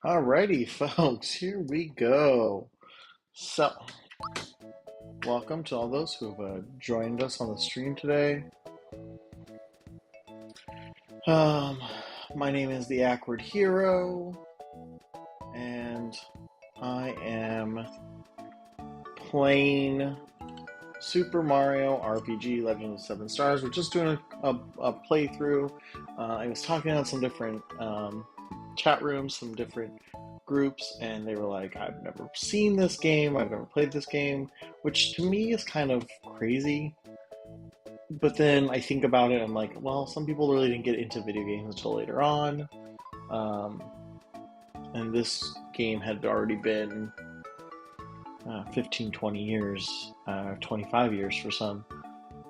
Alrighty, folks, here we go. So, welcome to all those who have joined us on the stream today. Um, my name is the Awkward Hero, and I am playing Super Mario RPG Legend of the Seven Stars. We're just doing a playthrough. I was talking on some different chat rooms, some different groups, and they were like, I've never seen this game, I've never played this game, which to me is kind of crazy. But then I think about it, I'm like, well, some people really didn't get into video games until later on. And this game had already been 15, 20 years, 25 years for some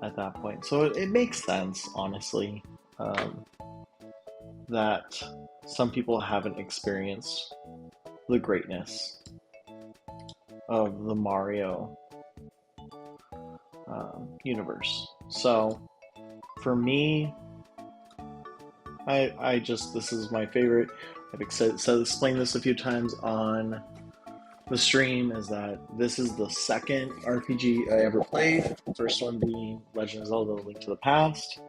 at that point. So it makes sense, honestly, that some people haven't experienced the greatness of the Mario universe. So for me, I just, this is my favorite. I've explained this a few times on the stream, is that this is the second RPG I ever played. The first one being Legend of Zelda: Link to the Past.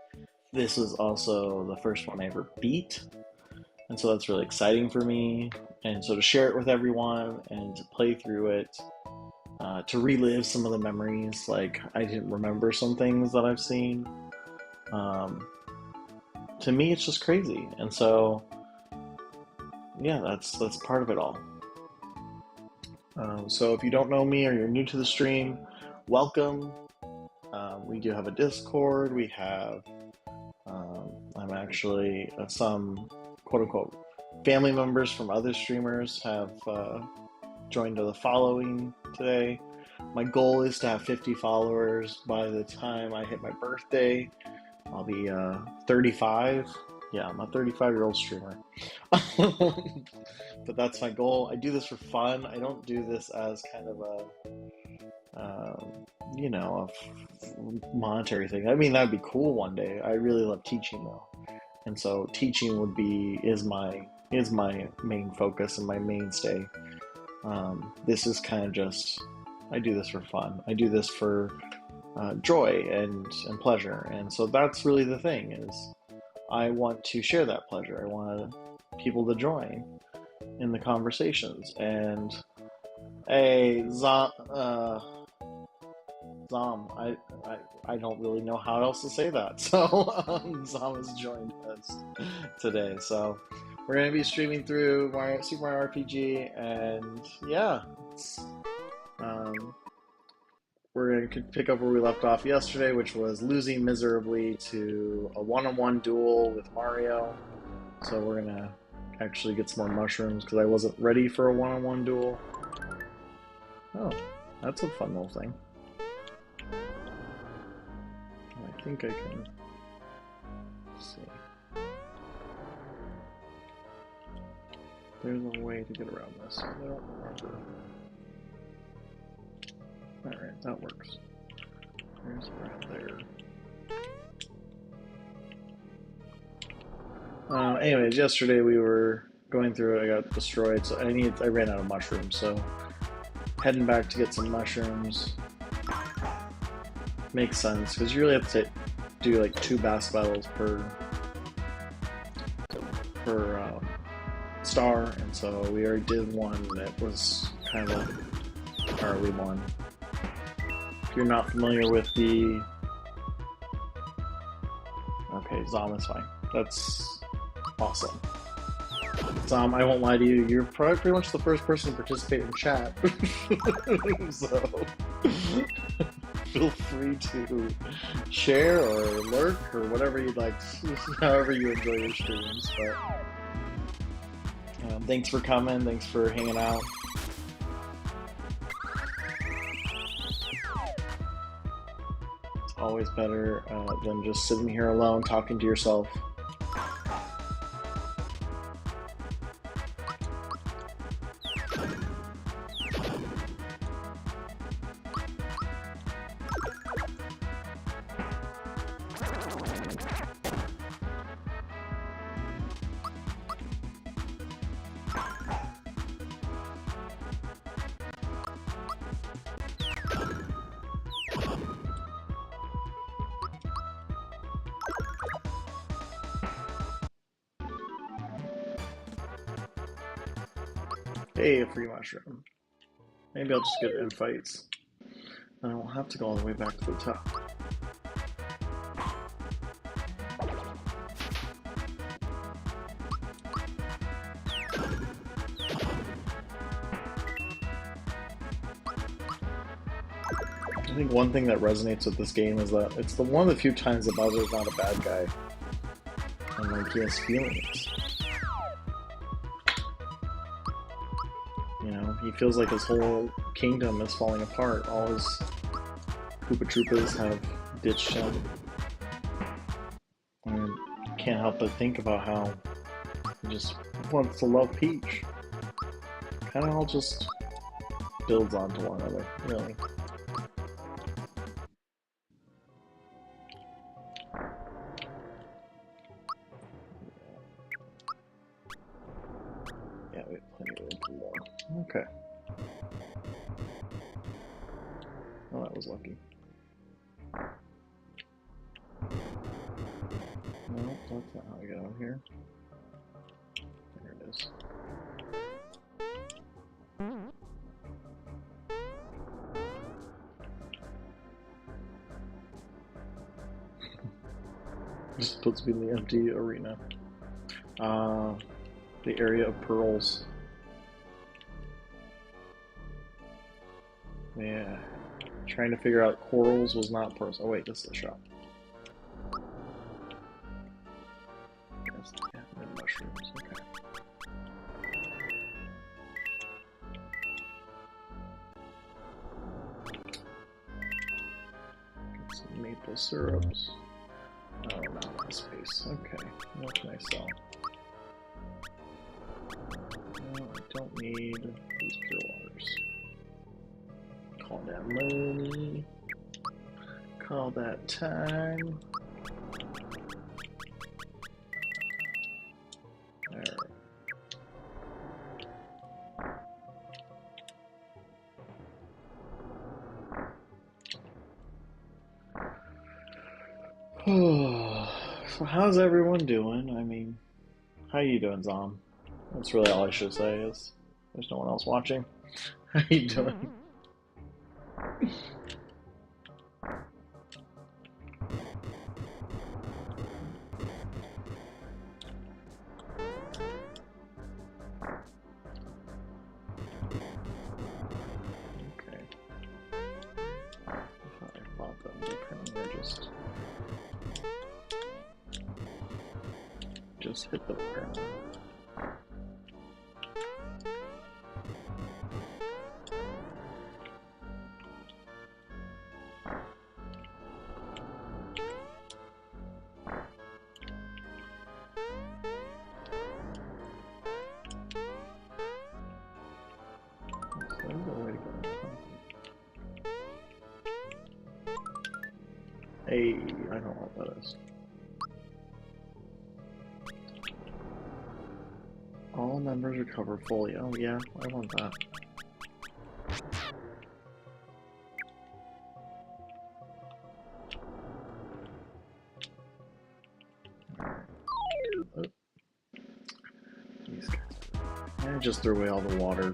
This was also the first one I ever beat. And so that's really exciting for me. And so to share it with everyone and to play through it, to relive some of the memories, like I didn't remember some things that I've seen. To me, it's just crazy. And so, yeah, that's part of it all. So if you don't know me or you're new to the stream, welcome. We do have a Discord. We have, I'm actually, some quote-unquote family members from other streamers have joined the following today. My goal is to have 50 followers by the time I hit my birthday. I'll be 35. Yeah, I'm a 35-year-old streamer. But that's my goal. I do this for fun. I don't do this as kind of a monetary thing. I mean, that'd be cool one day. I really love teaching though. And so teaching is my main focus and my mainstay. This is kind of just, I do this for fun. I do this for joy and pleasure. And so that's really the thing, is I want to share that pleasure. I want people to join in the conversations. And hey, Zom, I don't really know how else to say that. So Zom has joined us today. So we're going to be streaming through Super Mario RPG, and yeah, we're going to pick up where we left off yesterday, which was losing miserably to a one-on-one duel with Mario. So we're going to actually get some more mushrooms, because I wasn't ready for a one-on-one duel. Oh, that's a fun little thing. I think I can see. There's a way to get around this. I don't remember. Alright, that works. There's around there. Anyways, yesterday we were going through it. I got destroyed, so I ran out of mushrooms. So heading back to get some mushrooms makes sense, because you really have to do like 2 boss battles per star, and so we already did one that was kind of an early one. If you're not familiar with the... Okay, Zom is fine. That's awesome. Zom, I won't lie to you, you're probably pretty much the first person to participate in chat. So feel free to share or lurk or whatever you'd like, however you enjoy your streams. But thanks for coming, thanks for hanging out. It's always better than just sitting here alone talking to yourself. Hey, a free mushroom. Maybe I'll just get in fights. I don't have to go all the way back to the top. I think one thing that resonates with this game is that it's one of the few times that Bowser's not a bad guy. And like he has feelings. You know, he feels like his whole kingdom is falling apart. All his Koopa Troopas have ditched him. And can't help but think about how he just wants to love Peach. Kind of all just builds onto one another, really. Yeah, we have plenty of room for more. Okay. Oh, that was lucky. No, that's not how I get out here. There it is. Just puts me in the empty arena. The area of pearls. Yeah. Trying to figure out corals was not pearls. Oh wait, this is a shop. Yes, yeah, and mushrooms, okay. Get some maple syrups. Oh, not enough space. Okay, what can I sell? No, I don't need these pure waters. Call that money. Call that time. Alright. So how's everyone doing? I mean, how you doing, Zom? That's really all I should say is there's no one else watching. How you doing? Okay. I thought I bought them, but apparently they're just hit the ground. Hey, I don't know what that is. All members recover fully. Oh yeah, I want that. Oh. These guys. I just threw away all the water.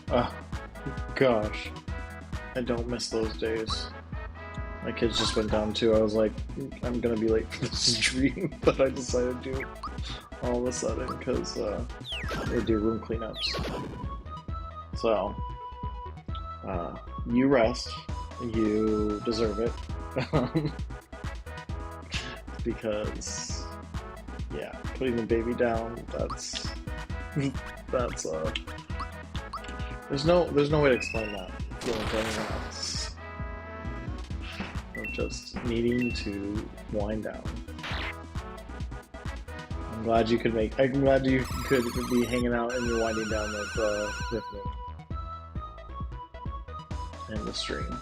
Oh, gosh. I don't miss those days. My kids just went down too. I was like, I'm gonna be late for this dream, but I decided to all of a sudden because we do room cleanups. So, you rest. You deserve it. Because, yeah, putting the baby down, that's there's no way to explain that feeling to anyone else. Of just needing to wind down. I'm glad you could be hanging out and you're winding down with me. And the stream.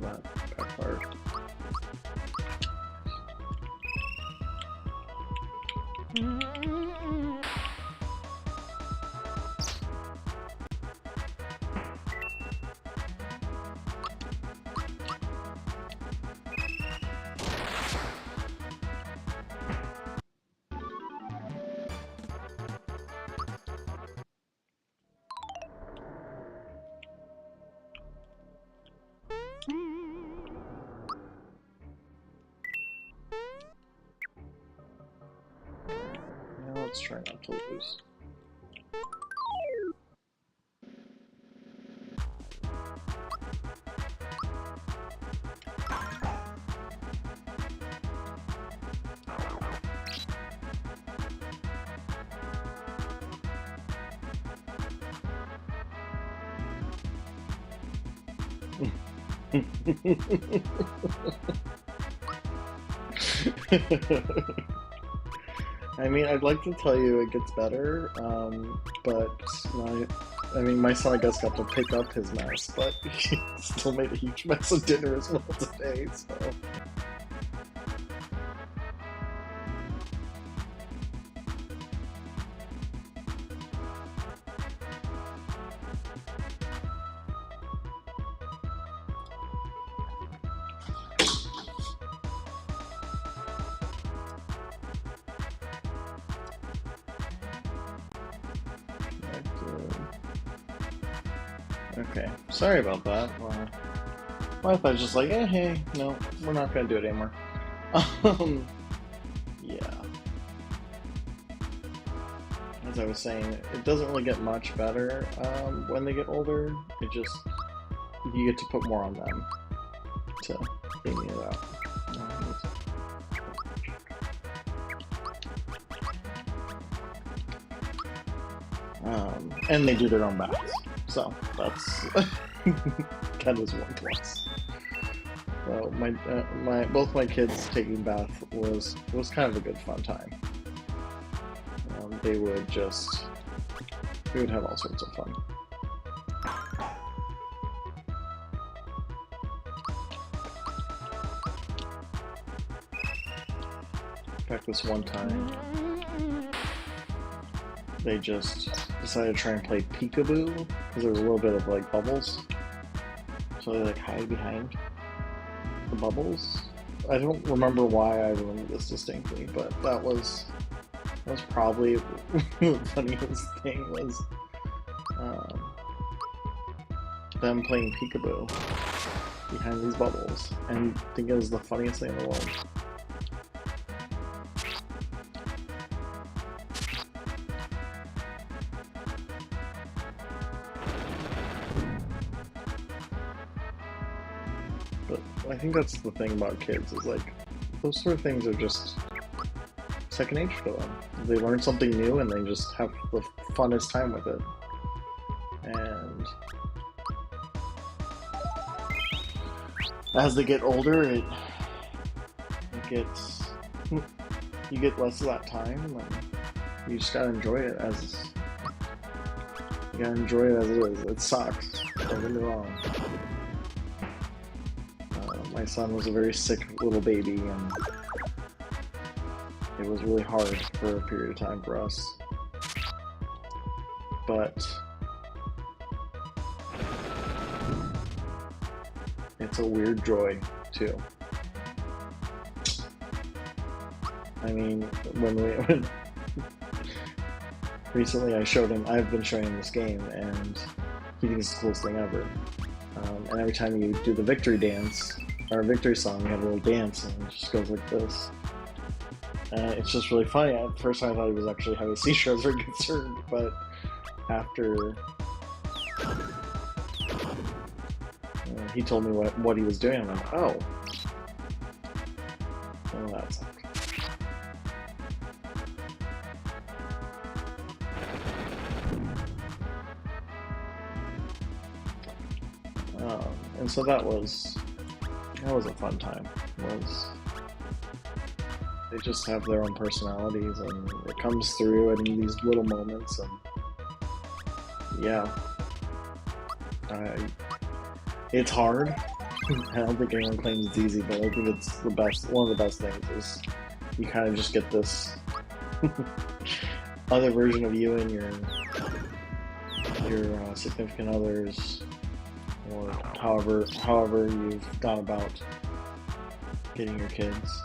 that backfired. Let's try not to lose. I mean, I'd like to tell you it gets better, but my son, I guess, got to pick up his mess, but he still made a huge mess of dinner as well today, so... Okay, sorry about that. My thought was just like, hey, no, we're not gonna do it anymore. Yeah. As I was saying, it doesn't really get much better when they get older. It just, you get to put more on them to clean it out. And they do their own baths. So that's that is one plus. So both my kids taking bath was kind of a good fun time. We would have all sorts of fun. In fact, this one time they just decided to try and play peekaboo because there was a little bit of like bubbles, so they like hide behind the bubbles. I don't remember why I remember this distinctly, but that was probably the funniest thing was them playing peekaboo behind these bubbles, and I think it was the funniest thing in the world. But I think that's the thing about kids, is like, those sort of things are just second nature to them. They learn something new and they just have the funnest time with it. And as they get older, it gets, you get less of that time, and you just gotta enjoy it as it is. It sucks, don't get me wrong. My son was a very sick little baby, and it was really hard for a period of time for us. But it's a weird joy, too. I mean, when recently I've been showing him this game, and he thinks it's the coolest thing ever. And every time you do the victory dance, or victory song, you have a little dance, and it just goes like this. It's just really funny. At first I thought he was actually having seizures or concerned, but after he told me what he was doing, I'm like, oh, that sucks. And so that was a fun time. They just have their own personalities, and it comes through in these little moments, and yeah, it's hard I don't think anyone claims it's easy, but I think it's the best. One of the best things is you kind of just get this other version of you and your significant others, or however you've gone about getting your kids.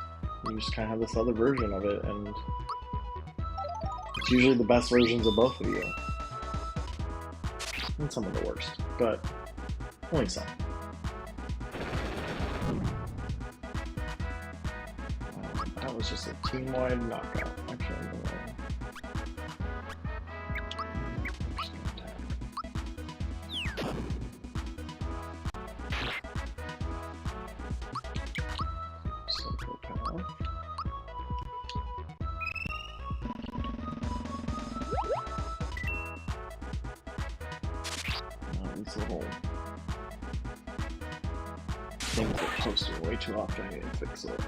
You just kind of have this other version of it, and it's usually the best versions of both of you, and some of the worst, but only some. That was just a team-wide knockout. Actually, I'm just gonna attack. Psychopath. These little things are posted way too often. I need to fix it.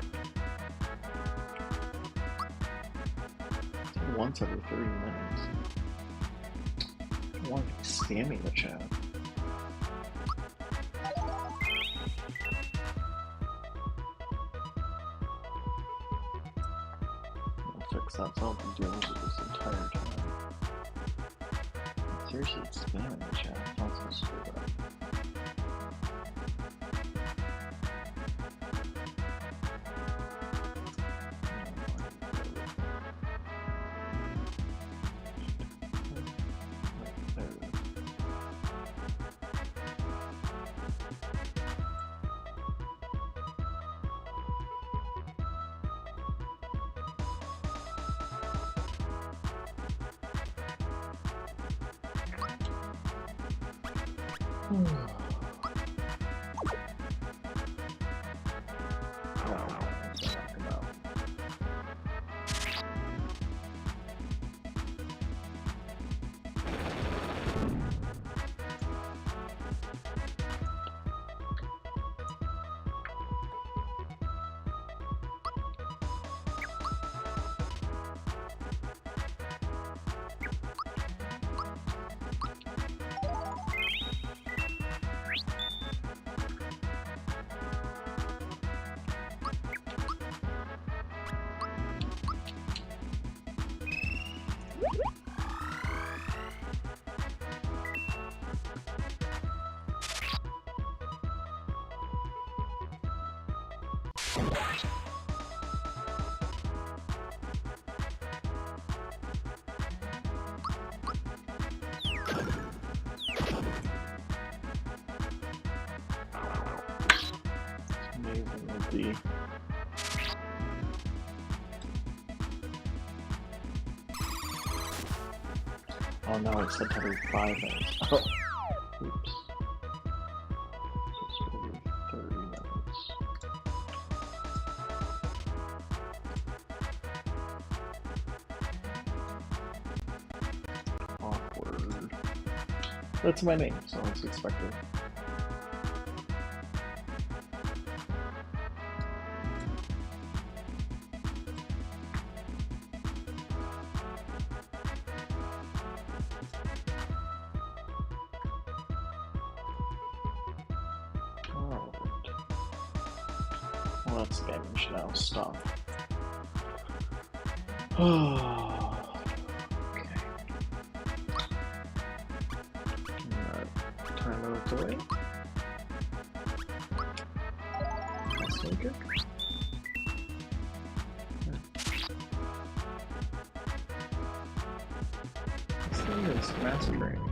Once every 30 minutes. I don't want to be spamming the chat. I'll fix that so I don't be dealing with this entire time. Seriously, it's spamming the chat. It's not so screwed up. Amazing with the oh no, it's set every 5 minutes. Oh, oops. So it's gonna be 30 minutes. Awkward. That's my name, so it's expected. Well, that's damage now. Stop. Okay. Time out to wait. Let's make it. This thing is massacring.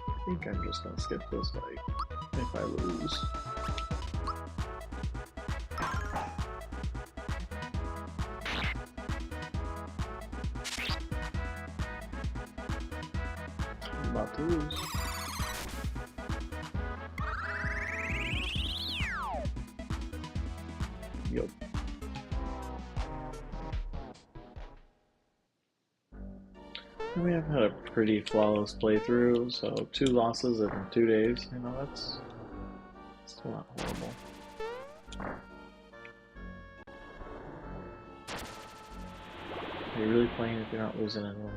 I think I'm just gonna skip this fight if I lose. I'm about to lose. Yup. We have had a pretty flawless playthrough, so 2 losses in 2 days, you know, that's still not horrible. Are you really playing if you're not losing anyone?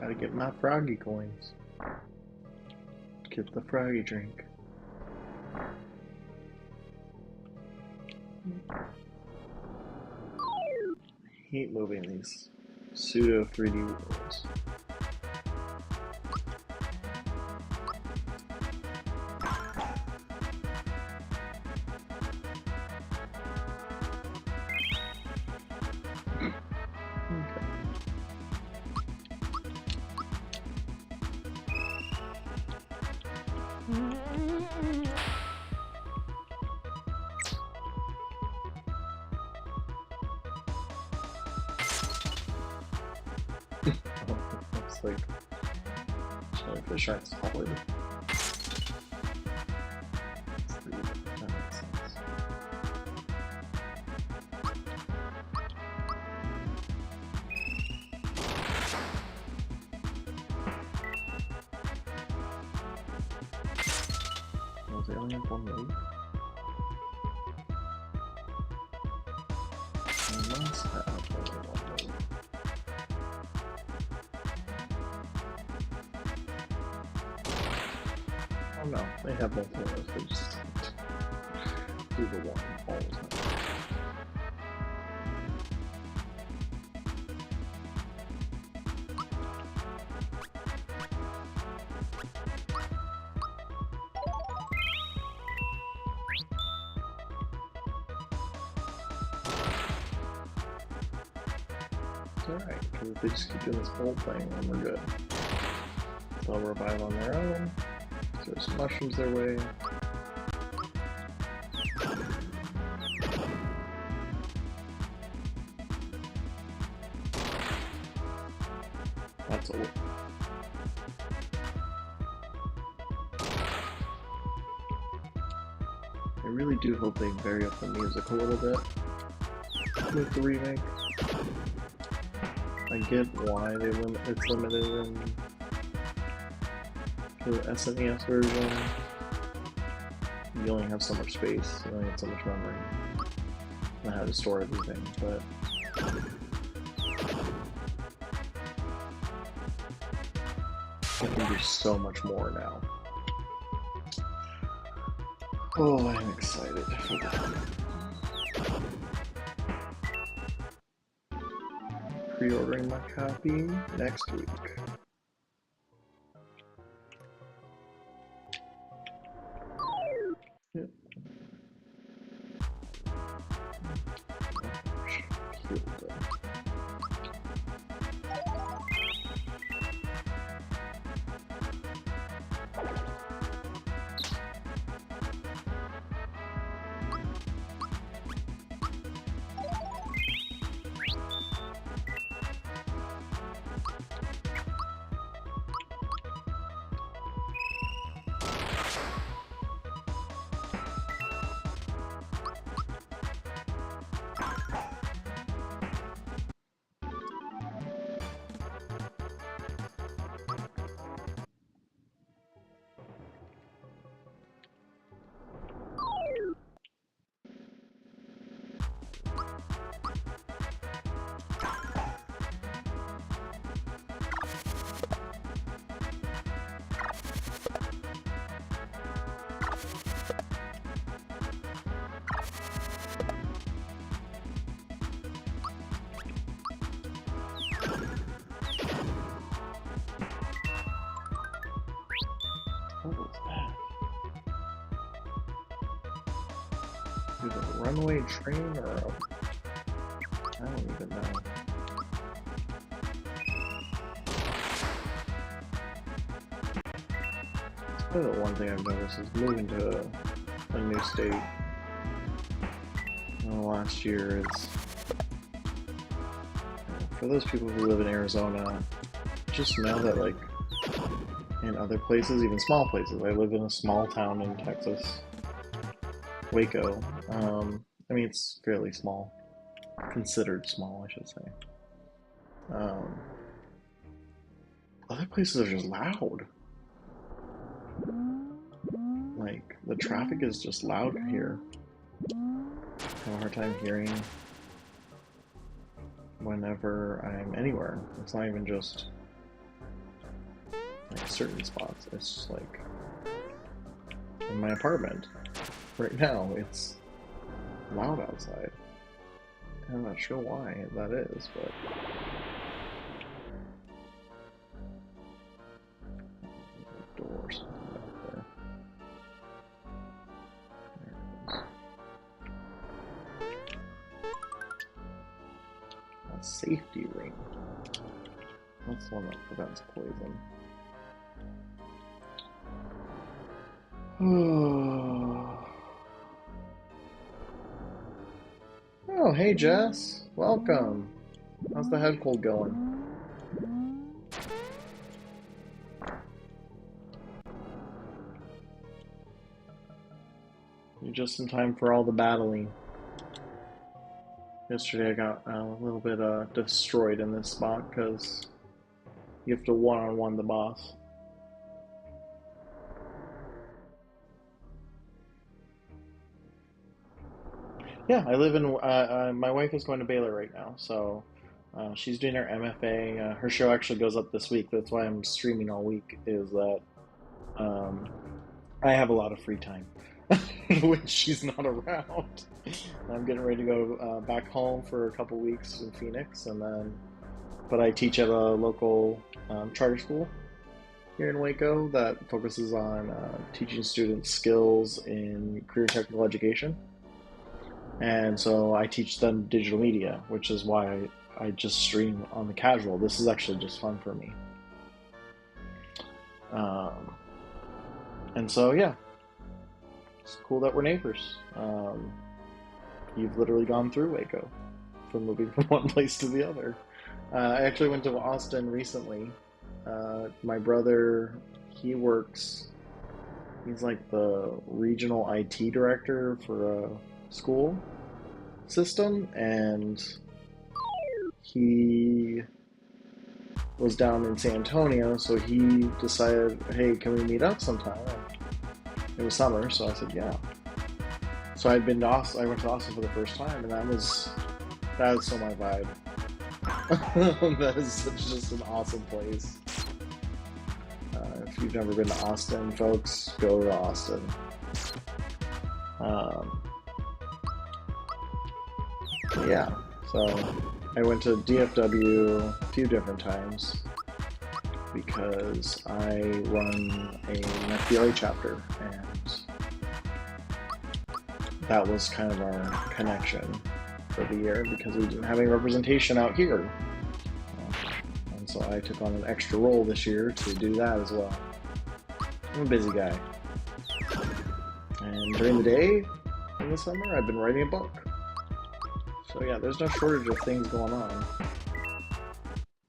Gotta get my froggy coins. Get the froggy drink. I hate moving these pseudo 3D worlds. It's like jellyfish aren't solid. That makes sense. Was they only have one move? They must have only one move. Oh no, they have multiple moves, they just do the one all the time. It's alright, because if they just keep doing this whole thing, then we're good. They'll revive on their own. Throw some mushrooms their way. That's a I really do hope they vary up the music a little bit with the remake. I get why it's limited in the SNES version. You only have so much space, you only have so much memory, and how to store everything, but I can do so much more now. Oh, I'm excited for that. Pre-ordering my copy next week. Yep. What was that? Is it a runaway train or a... I don't even know. It's probably the one thing I've noticed is moving to a new state in the last year is... For those people who live in Arizona, just know that like in other places, even small places. I live in a small town in Texas, Waco. I mean, it's fairly small, considered small, I should say. Other places are just loud. Like, the traffic is just loud here. I have a hard time hearing whenever I'm anywhere. It's not even just like certain spots. It's just like in my apartment right now. It's loud outside. I'm not sure why that is, but there's a door or something out there. There it is. A safety ring. That's the one that prevents poison. Oh, hey Jess. Welcome. How's the head cold going? You're just in time for all the battling. Yesterday I got a little bit destroyed in this spot because you have to one-on-one the boss. Yeah, I live in. My wife is going to Baylor right now, so she's doing her MFA. Her show actually goes up this week. That's why I'm streaming all week. Is that um, I have a lot of free time when she's not around. I'm getting ready to go back home for a couple weeks in Phoenix, and then. But I teach at a local charter school here in Waco that focuses on teaching students skills in career technical education. And so I teach them digital media, which is why I just stream on the casual. This is actually just fun for me. Um, and so, yeah, it's cool that we're neighbors. You've literally gone through Waco from moving from one place to the other. I actually went to Austin recently. My brother, he's like the regional IT director for a school system, and he was down in San Antonio, so he decided, hey, can we meet up sometime? It was summer, so I said, yeah. So I'd been to Austin, I went to Austin for the first time, and that was so my vibe. That is just an awesome place. If you've never been to Austin, folks, go to Austin. Yeah, so I went to DFW a few different times because I run an FBLA chapter, and that was kind of our connection for the year because we didn't have any representation out here. And so I took on an extra role this year to do that as well. I'm a busy guy. And during the day, in the summer, I've been writing a book. So yeah, there's no shortage of things going on.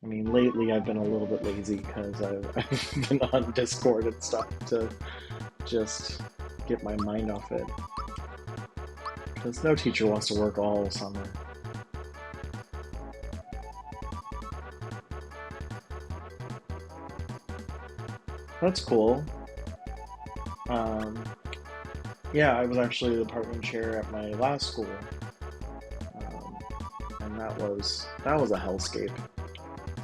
I mean, lately I've been a little bit lazy because I've been on Discord and stuff to just get my mind off it. Because no teacher wants to work all summer. That's cool. Yeah, I was actually the department chair at my last school, and that was a hellscape.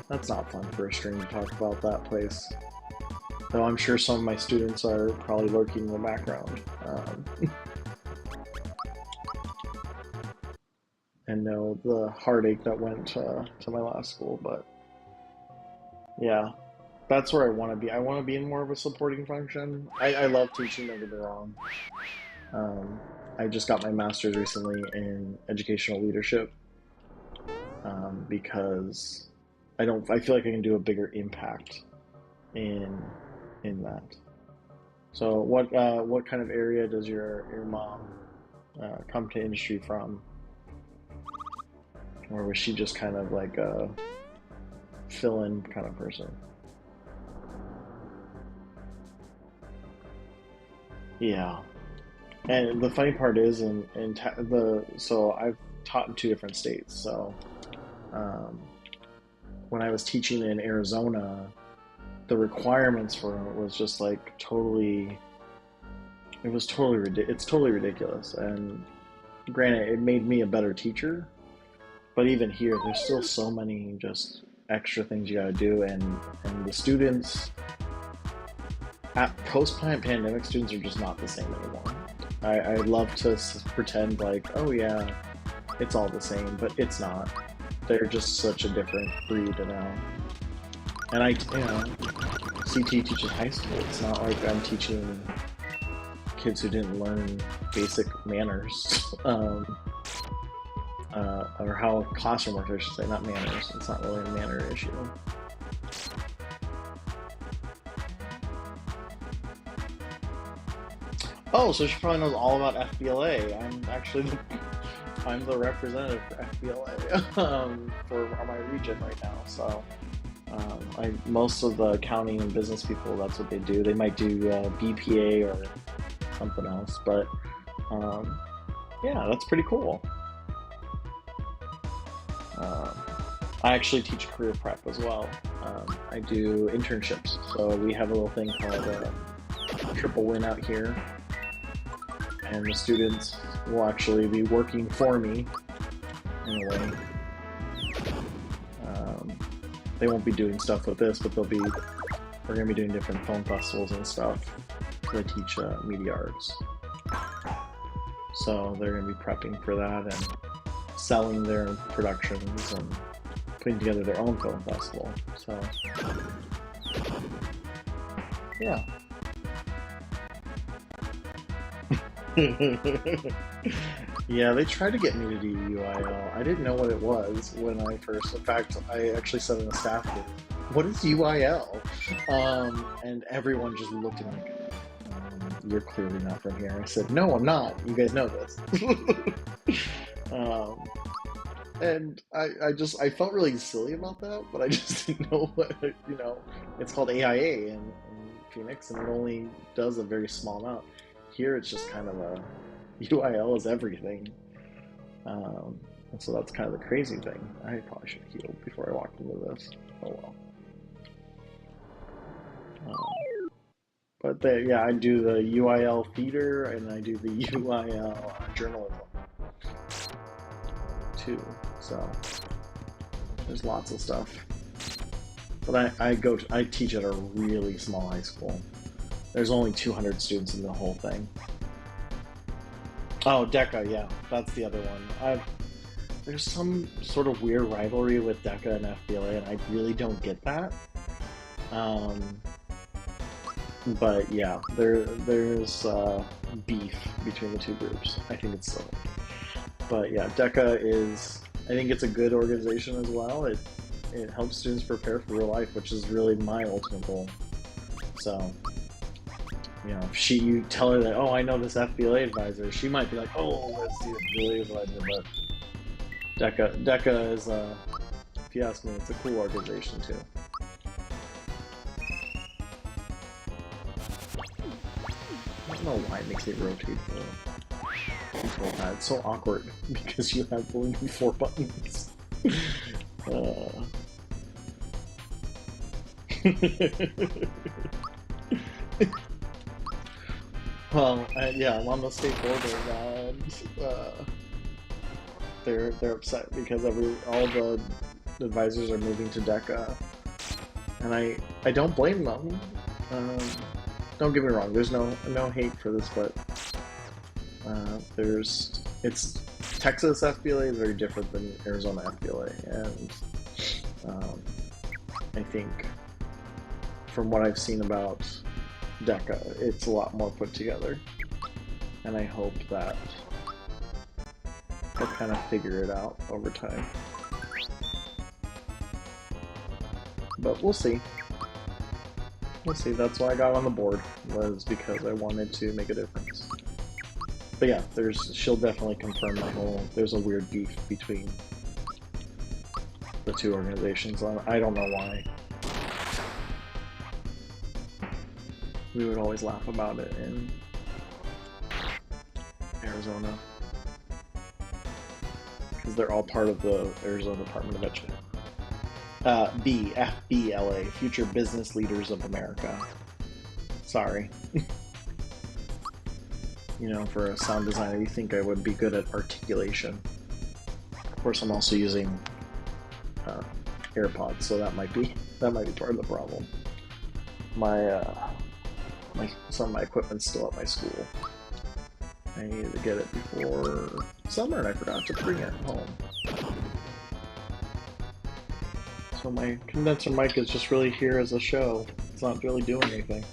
That's not fun for a stream to talk about that place. Though I'm sure some of my students are probably lurking in the background. And know the heartache that went to my last school, but yeah, that's where I want to be. I want to be in more of a supporting function. I love teaching, don't get me wrong. I just got my master's recently in educational leadership because I feel like I can do a bigger impact in that. So what kind of area does your mom come to industry from? Or was she just kind of like a fill-in kind of person? Yeah. And the funny part is, so I've taught in two different states. So um, when I was teaching in Arizona, the requirements for it was just like totally. It was totally it's totally ridiculous. And granted, it made me a better teacher. But even here, there's still so many just extra things you gotta do, and the students Post-pandemic students are just not the same anymore. I love to pretend like, oh yeah, it's all the same, but it's not. They're just such a different breed now. And CT teaches high school. It's not like I'm teaching kids who didn't learn basic manners, or how a classroom works, I should say, not manners. It's not really a manner issue. Oh, so she probably knows all about FBLA. I'm the representative for FBLA for my region right now. So most of the accounting and business people, that's what they do. They might do BPA or something else, but yeah, that's pretty cool. I actually teach career prep as well. I do internships, so we have a little thing called Triple Win out here, and the students will actually be working for me in a way. They won't be doing stuff with this, but we're going to be doing different film festivals and stuff. I teach media arts, so they're going to be prepping for that and selling their productions and putting together their own film festival. So yeah. Yeah, they tried to get me to do UIL. I didn't know what it was when I first. In fact, I actually said in the staff group, "What is UIL?" And everyone just looked at me like, "You're clearly not from here." I said, "No, I'm not. You guys know this." And I felt really silly about that, but I just didn't know what, it's called AIA in Phoenix, and it only does a very small amount. Here it's just kind of a UIL is everything. And so that's kind of the crazy thing. I probably should have healed before I walked into this. Oh well. But yeah, I do the UIL theater and I do the UIL journalism too. So there's lots of stuff. But I teach at a really small high school. There's only 200 students in the whole thing. Oh, DECA, yeah, that's the other one. There's some sort of weird rivalry with DECA and FBLA, and I really don't get that. But yeah, there's beef between the two groups. I think it's silly. But yeah, DECA I think it's a good organization as well. It helps students prepare for real life, which is really my ultimate goal. So, if you tell her that, oh, I know this FBLA advisor, she might be like, oh, let's see the FBLA advisor. But DECA is, if you ask me, it's a cool organization too. I don't know why it makes it rotate the control pad. It's so awkward because you have only 4 buttons. Well, yeah, I'm on the state border now, and they're upset because all the advisors are moving to DECA, and I don't blame them. Don't get me wrong. There's no hate for this, but it's Texas FBLA is very different than Arizona FBLA, and I think from what I've seen about DECA, it's a lot more put together, and I hope that they'll kind of figure it out over time. But we'll see. We'll see. That's why I got on the board, was because I wanted to make a difference. But yeah, she'll definitely confirm there's a weird beef between the two organizations. I don't know why. We would always laugh about it in Arizona because they're all part of the Arizona Department of Education. FBLA, Future Business Leaders of America. Sorry. For a sound designer, you think I would be good at articulation. Of course, I'm also using AirPods, so that might be part of the problem. My some of my equipment's still at my school. I needed to get it before summer, and I forgot to bring it home. So my condenser mic is just really here as a show. It's not really doing anything.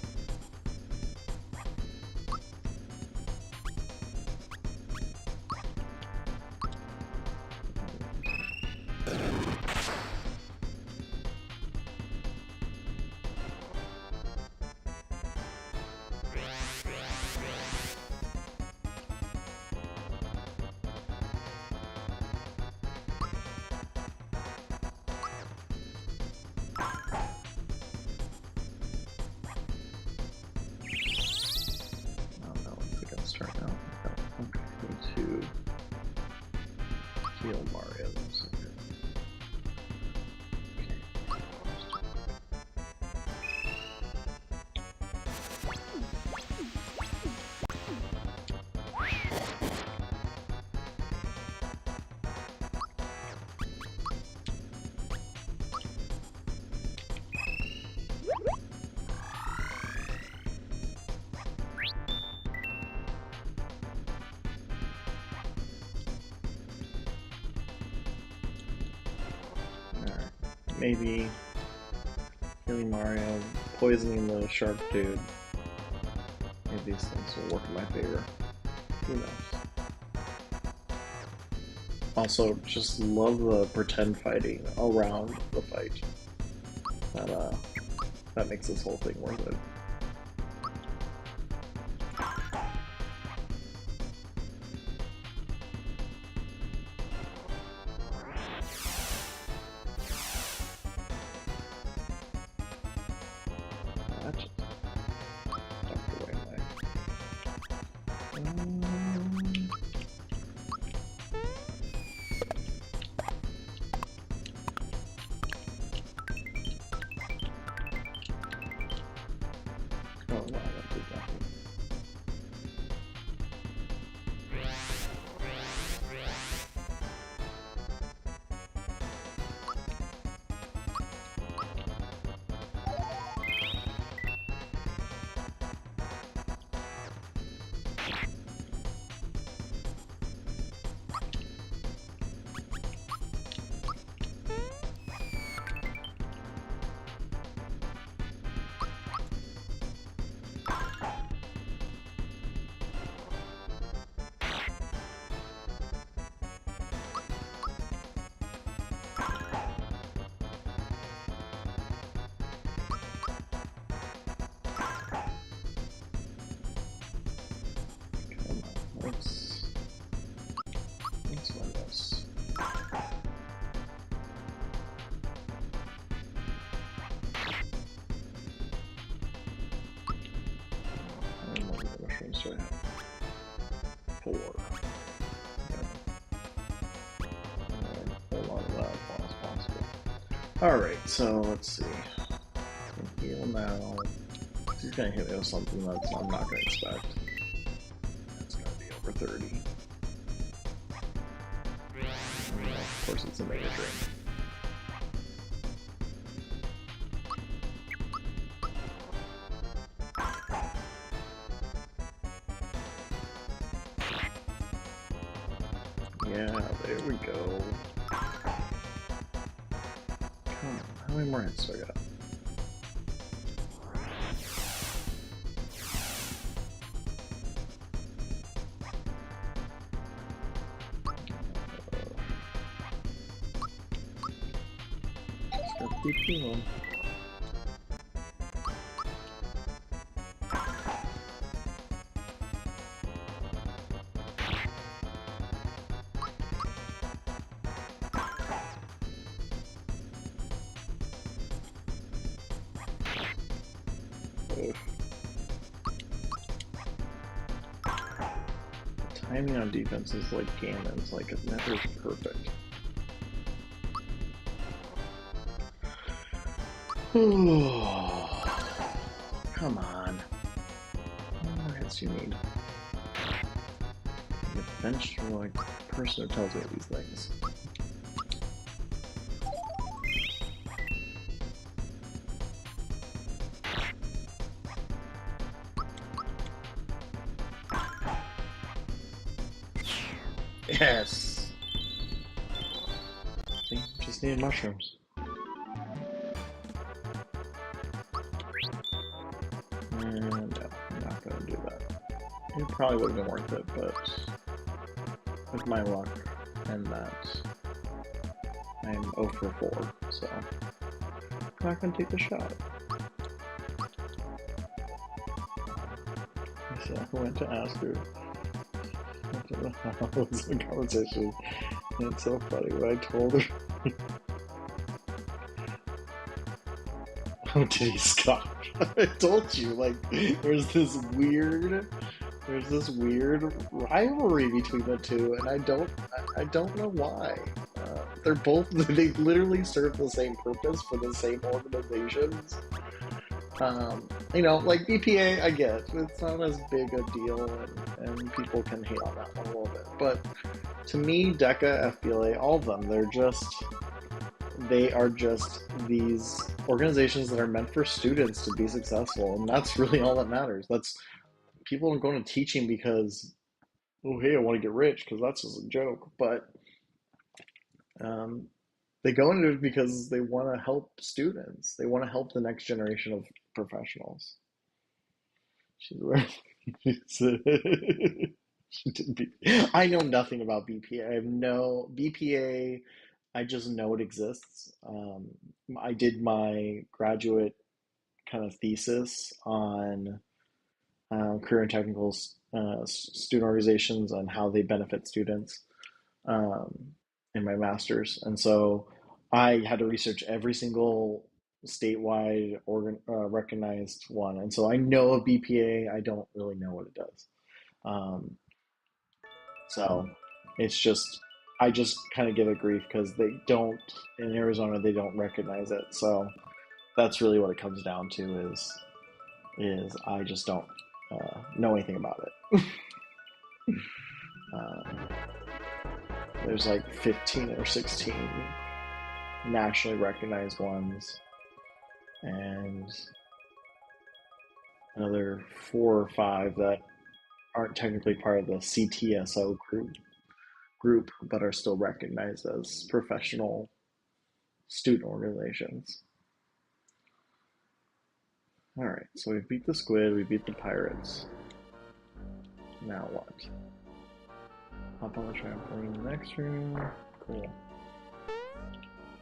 Maybe killing Mario, poisoning the shark dude. Maybe these things will work in my favor. Who knows? Also, just love the pretend fighting around the fight. That makes this whole thing worth it. Let's run this. How many more mushrooms do I have? 4. Hold on to that as long as possible. Alright, so let's see. Heal now. He's gonna hit me with something that I'm not gonna expect. It's gonna be over 30. Of course, it's a Mega Drain. Yeah, there we go. Come on, how many more hits do I got? Just gotta keep going. Timing on defense is like Ganon's, like it never is perfect. Come on. How many more hits do you need? The bench like person who tells me these things. Yes. See, just needed mushrooms. And no, I'm not gonna do that. It probably would have been worth it, but with my luck and that, I'm 0 for 4, so I'm not gonna take the shot. So I went to ask her how was the conversation, and it's so funny when I told her. Oh, did he stop? I told you, like, there's this weird rivalry between the two, and I don't know why. They're both, they literally serve the same purpose for the same organizations. Like BPA, I get it's not as big a deal, and people can hate on that one a little bit. But to me, DECA, FBLA, all of them, they are just these organizations that are meant for students to be successful, and that's really all that matters. That's people don't go into teaching because, oh hey, I want to get rich, because that's just a joke. But um, they go into it because they want to help students. They want to help the next generation of professionals. She's wearing. She did I know nothing about BPA. I have no BPA. I just know it exists. I did my graduate kind of thesis on career and technical student organizations and how they benefit students um, in my master's. And so I had to research every single statewide recognized one. And so I know of BPA. I don't really know what it does. Um, so it's just, I just kind of give it grief because they don't, in Arizona, they don't recognize it. So that's really what it comes down to is I just don't know anything about it. um, there's like 15 or 16 nationally recognized ones, and another 4 or 5 that aren't technically part of the CTSO group but are still recognized as professional student organizations. All right, so we beat the squid, we beat the pirates. Now what? Hop on the trampoline in the next room. Cool.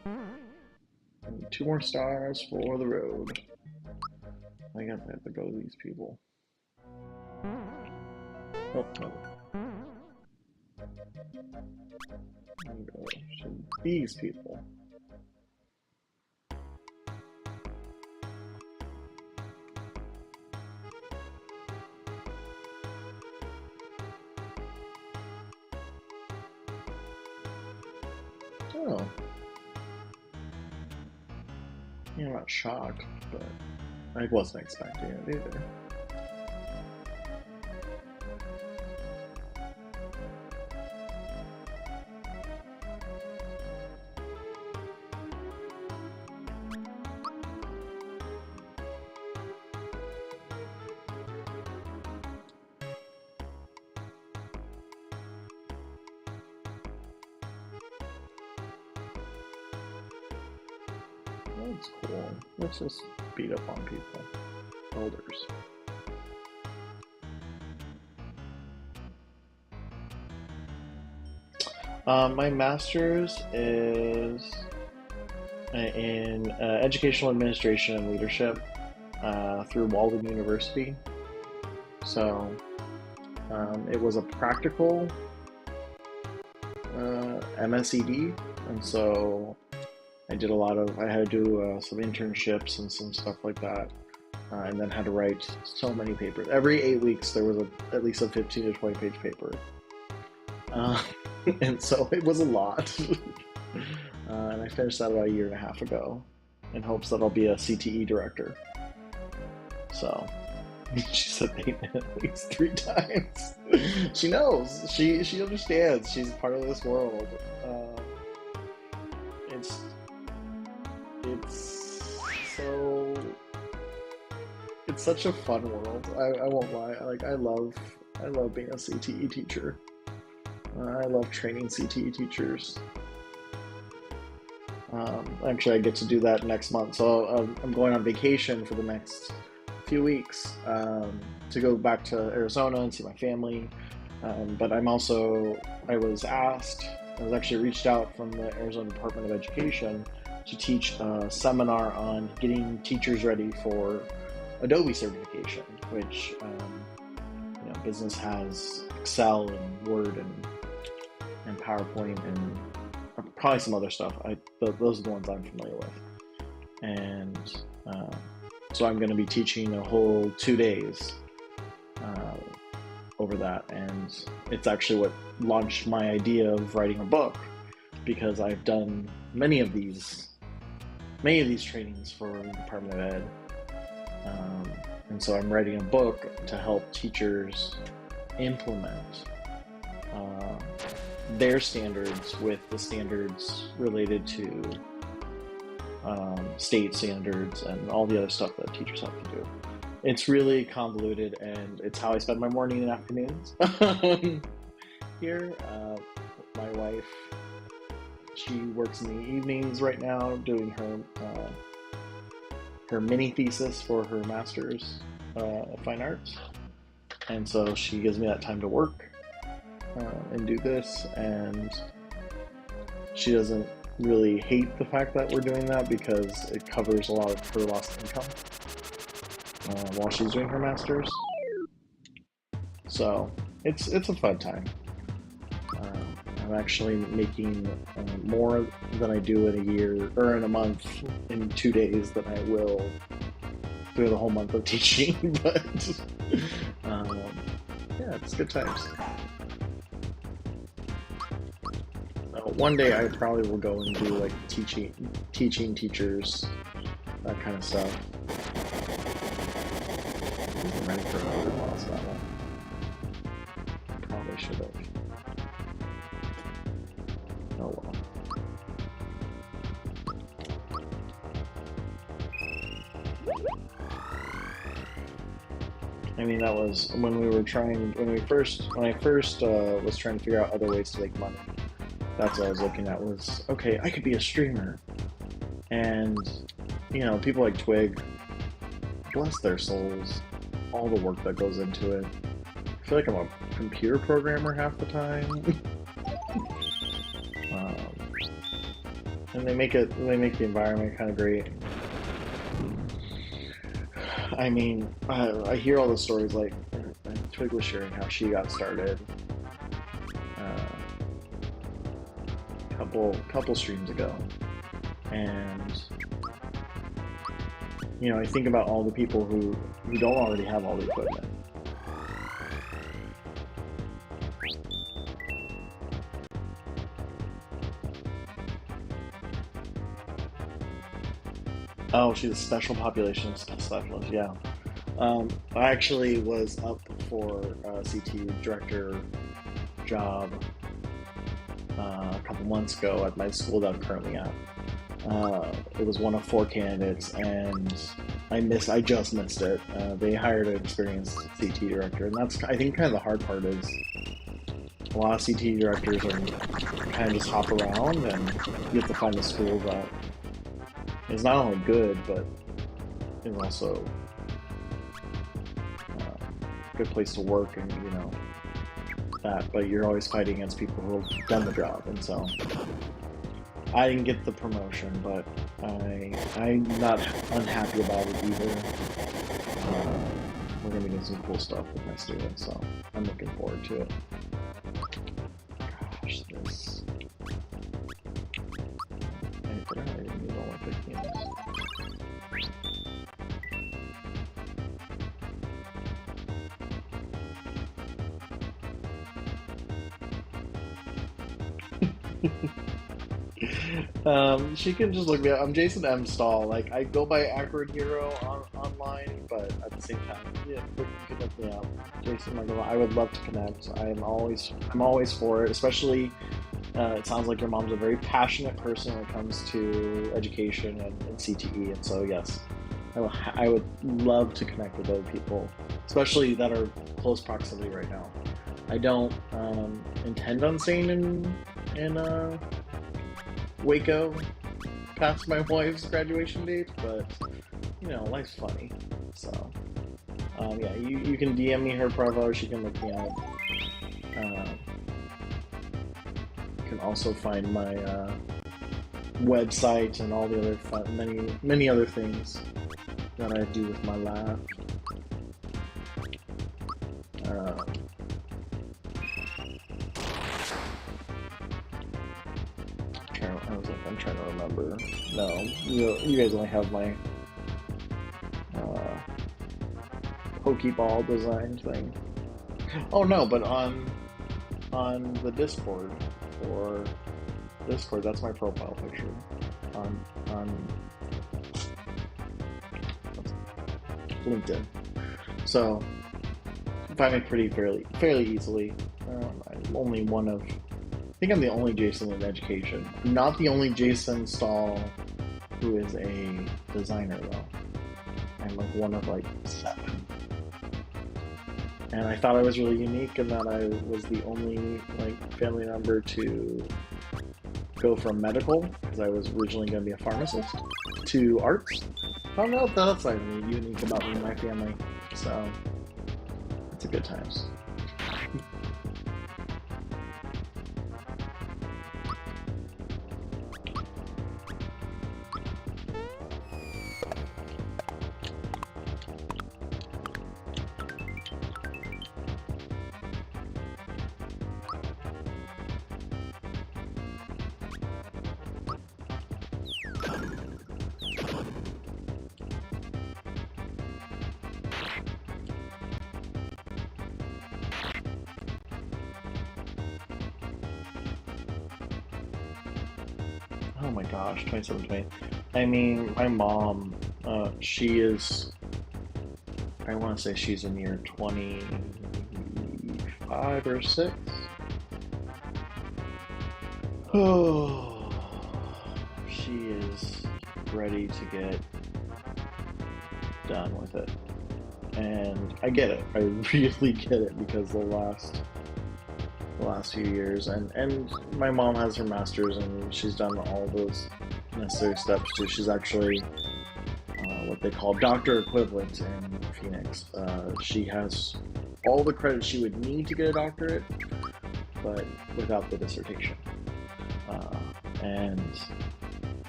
I need 2 more stars for the road. I guess I have to go to these people. Oh, no. I'm go to these people. Oh. Yeah, I'm not shocked, but I wasn't expecting it either. That's cool. Let's just beat up on people. Elders. My master's is in educational administration and leadership through Walden University. So it was a practical MSED, and so I did I had to do some internships and some stuff like that, and then had to write so many papers. Every 8 weeks, there was at least a 15 to 20 page paper. And so it was a lot. And I finished that about a year and a half ago in hopes that I'll be a CTE director. So she said they met at least 3 times. She knows. She understands. She's part of this world. It's so it's such a fun world. I won't lie. I love being a CTE teacher. I love training CTE teachers. Actually, I get to do that next month. So I'm going on vacation for the next few weeks to go back to Arizona and see my family. But I was asked, I was actually reached out from the Arizona Department of Education to teach a seminar on getting teachers ready for Adobe certification, which business has Excel and Word and PowerPoint and probably some other stuff. Those are the ones I'm familiar with. And so I'm going to be teaching a whole 2 days over that. And it's actually what launched my idea of writing a book, because I've done many of these trainings for the Department of Ed. And so I'm writing a book to help teachers implement their standards with the standards related to state standards and all the other stuff that teachers have to do. It's really convoluted, and it's how I spend my morning and afternoons here. My wife, she works in the evenings right now doing her mini thesis for her master's of fine arts, and so she gives me that time to work and do this, and she doesn't really hate the fact that we're doing that because it covers a lot of her lost income while she's doing her master's. So it's a fun time. I'm actually making more than I do in a year or in a month in 2 days than I will through the whole month of teaching. But yeah, it's good times. One day I probably will go and do like teaching teachers, that kind of stuff. I'm ready for another boss that one. Probably should have. Oh well. I mean, that was when I first was trying to figure out other ways to make money. That's what I was looking at, was, okay, I could be a streamer. And, people like Twig, bless their souls, all the work that goes into it. I feel like I'm a computer programmer half the time. And they make the environment kind of great. I mean, I hear all the stories, like Twig was sharing how she got started couple streams ago, and I think about all the people who don't already have all the equipment. Oh, she's a special population specialist, yeah. I actually was up for a CT director job a couple months ago at my school that I'm currently at. It was one of 4 candidates, and I just missed it. They hired an experienced CT director, and that's, I think, kind of the hard part is a lot of CT directors are kind of just hop around, and you have to find a school that is not only good, but is also a good place to work, and that, but you're always fighting against people who have done the job, and so I didn't get the promotion, but I'm not unhappy about it either. We're going to be doing some cool stuff with my students, so I'm looking forward to it. Gosh, this... I didn't need Olympic Games. She can just look me up. I'm Jason M. Stahl. Like, I go by Acrid Hero online, but at the same time, yeah, you can look me up. Jason Michael. I would love to connect. I'm always for it. Especially, it sounds like your mom's a very passionate person when it comes to education and CTE, and so yes, I would love to connect with other people, especially that are close proximity right now. I don't intend on staying in Waco past my wife's graduation date, but life's funny. So yeah, you can DM me her profile, or she can look me up. You can also find my website and all the other many other things that I do with my life. I'm trying to remember. No, you guys only have my Pokeball design thing. Oh no, but on the Discord or Discord, that's my profile picture on LinkedIn. So find me fairly easily. I'm only one of. I think I'm the only Jason in education. I'm not the only Jason Stahl who is a designer though. I'm like one of like 7. And I thought I was really unique in that I was the only like family member to go from medical, because I was originally going to be a pharmacist, to arts. I don't know if that's like unique about me and my family. So it's a good times. Oh my gosh, 2017. I mean, my mom, she is, I want to say she's in year 25 or 6. Oh, she is ready to get done with it. And I get it. I really get it, because the last few years, and my mom has her master's and she's done all those necessary steps too. She's actually what they call doctor equivalent in Phoenix. She has all the credit she would need to get a doctorate, but without the dissertation. And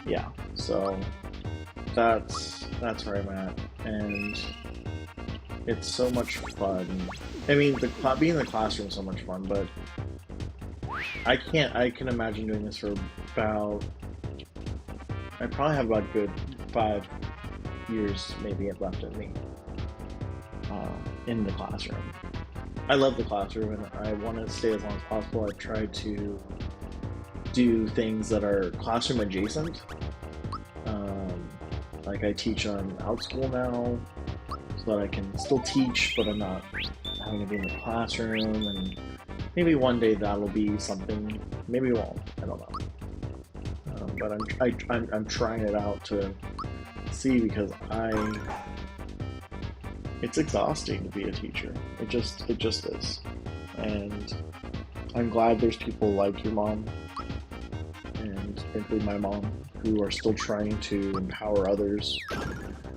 yeah, so that's where I'm at, and it's so much fun. I mean, being in the classroom is so much fun, but I can imagine doing this for about, I probably have about a good 5 years maybe left in me in the classroom. I love the classroom and I want to stay as long as possible. I've tried to do things that are classroom adjacent. Like I teach on OutSchool now, so that I can still teach, but I'm not having to be in the classroom, and maybe one day that'll be something. Maybe it won't. I don't know. But I'm trying it out to see, because it's exhausting to be a teacher. It just is, and I'm glad there's people like your mom, and frankly my mom, who are still trying to empower others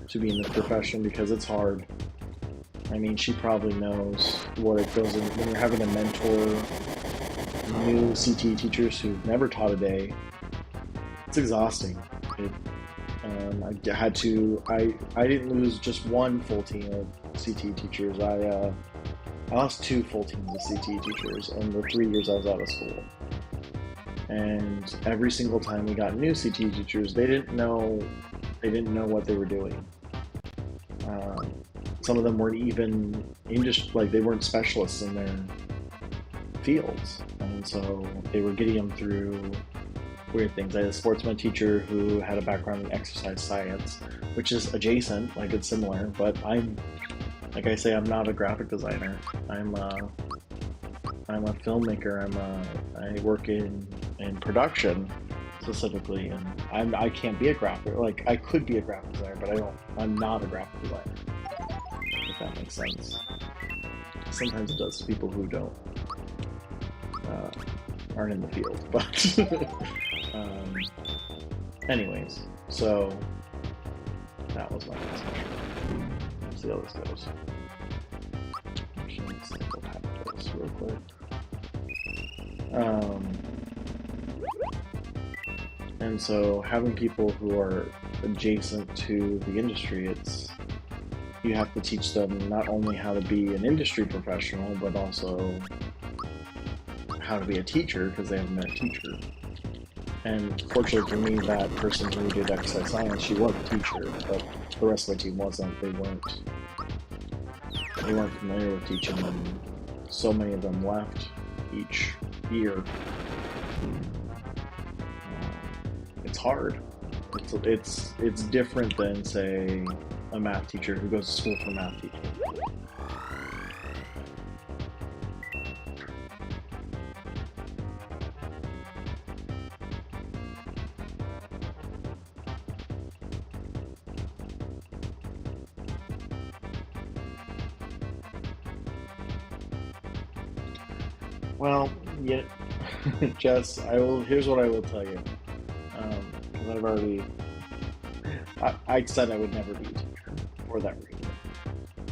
to be in the profession, because it's hard. I mean, she probably knows what it feels when you're having to mentor new CTE teachers who've never taught a day. It's exhausting. I didn't lose just one full team of CTE teachers. I lost 2 full teams of CTE teachers in the 3 years I was out of school. And every single time we got new CTE teachers, they didn't know what they were doing. Some of them weren't even they weren't specialists in their fields, and so they were getting them through weird things. I had a sportsman teacher who had a background in exercise science, which is adjacent, like it's similar, but I'm not a graphic designer. I'm a filmmaker. I work in production specifically, and I can't be a graphic. Like I could be a graphic designer, but I'm not a graphic designer. If that makes sense. Sometimes it does to people who don't. aren't in the field. But anyways, so that was my last session. Let's see how this goes. Actually, let's go back to this real quick. And so having people who are adjacent to the industry, you have to teach them not only how to be an industry professional, but also how to be a teacher, because they haven't been a teacher. And fortunately for me, that person who did exercise science, she was a teacher, but the rest of my team wasn't. They weren't familiar with teaching, and so many of them left each year. It's hard. It's different than, say, a math teacher who goes to school for math teaching. Well, yeah, Jess, here's what I will tell you. I said I would never be a teacher for that reason.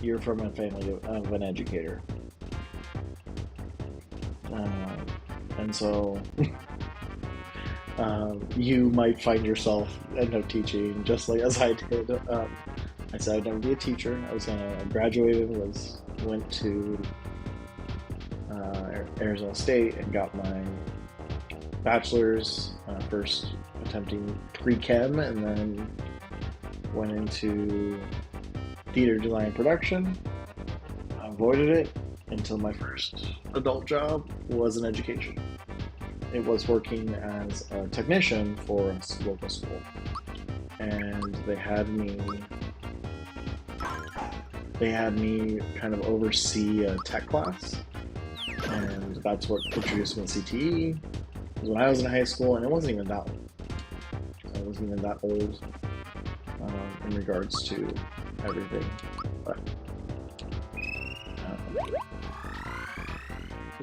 You're from a family of an educator. And so you might find yourself end up teaching just like as I did. I said I'd never be a teacher. I graduated, went to Arizona State and got my bachelor's, first attempting pre-chem, and then went into theater design and production. I avoided it until my first adult job was in education. It was working as a technician for a local school, and they had me kind of oversee a tech class, and that's what introduced me to CTE. When I was in high school, and it wasn't even that old in regards to everything. But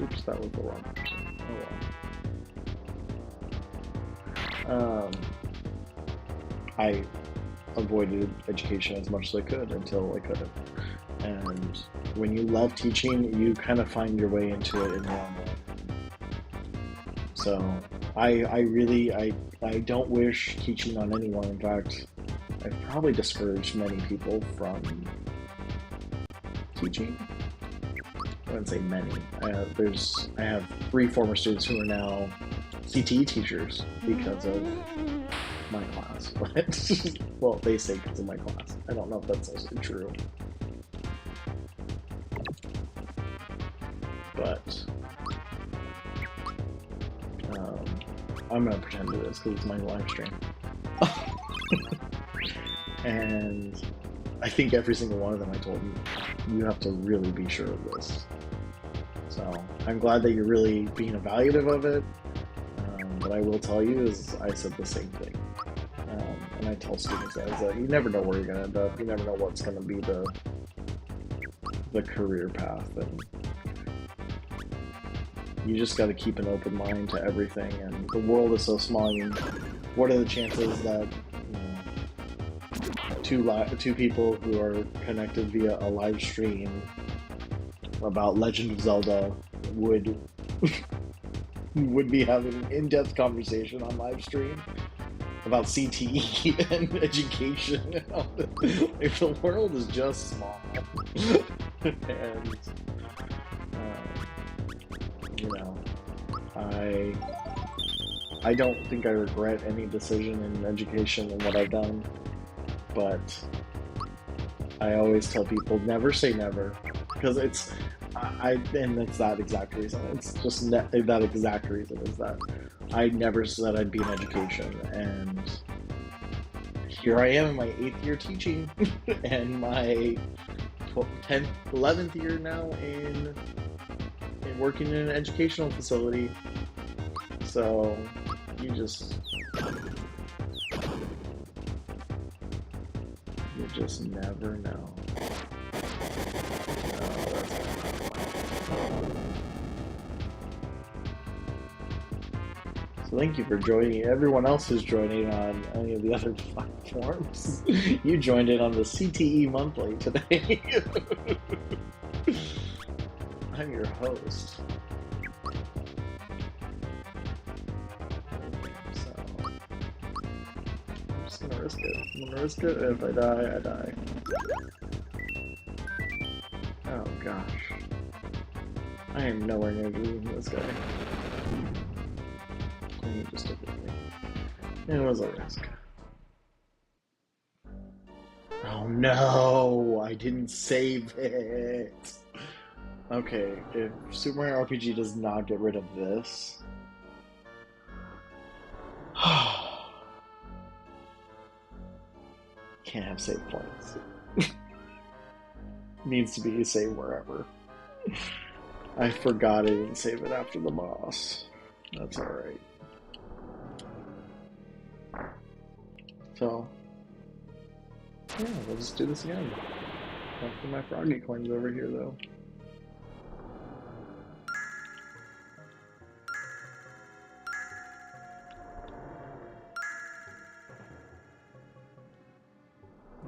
oops, that was the wrong person. Oh well. I avoided education as much as I could until I couldn't. And when you love teaching, you kind of find your way into it in your own way. So I don't wish teaching on anyone. In fact, I've probably discouraged many people from teaching. I wouldn't say many. I have 3 former students who are now CTE teachers because of my class. Well, they say because of my class. I don't know if that's also true. But I'm going to pretend it is because it's my live stream. And I think every single one of them I told them, you have to really be sure of this. So I'm glad that you're really being evaluative of it. What I will tell you is I said the same thing. And I tell students that you never know where you're going to end up. You never know what's going to be the career path. And you just got to keep an open mind to everything. And the world is so small. I mean, what are the chances that two people who are connected via a live stream about Legend of Zelda would be having an in-depth conversation on live stream about CTE and education? If the world is just small. And I don't think I regret any decision in education and what I've done, but I always tell people never say never, because and it's that exact reason. It's just that exact reason is that I never said I'd be in education, and here I am in my 8th year teaching and my 10th, 11th year now in working in an educational facility. So you just never know. So thank you for joining. Everyone else who's joining on any of the other platforms, you joined in on the CTE monthly today. I'm your host. So I'm just gonna risk it. I'm gonna risk it. If I die, I die. Oh gosh. I am nowhere near beating this guy. Let me just stick with me. It was a risk. Oh no! I didn't save it! Okay, if Super Mario RPG does not get rid of this... Can't have save points. Needs to be saved wherever. I forgot I didn't save it after the boss. That's alright. So, yeah, we'll just do this again. Hopefully my froggy coin's over here, though.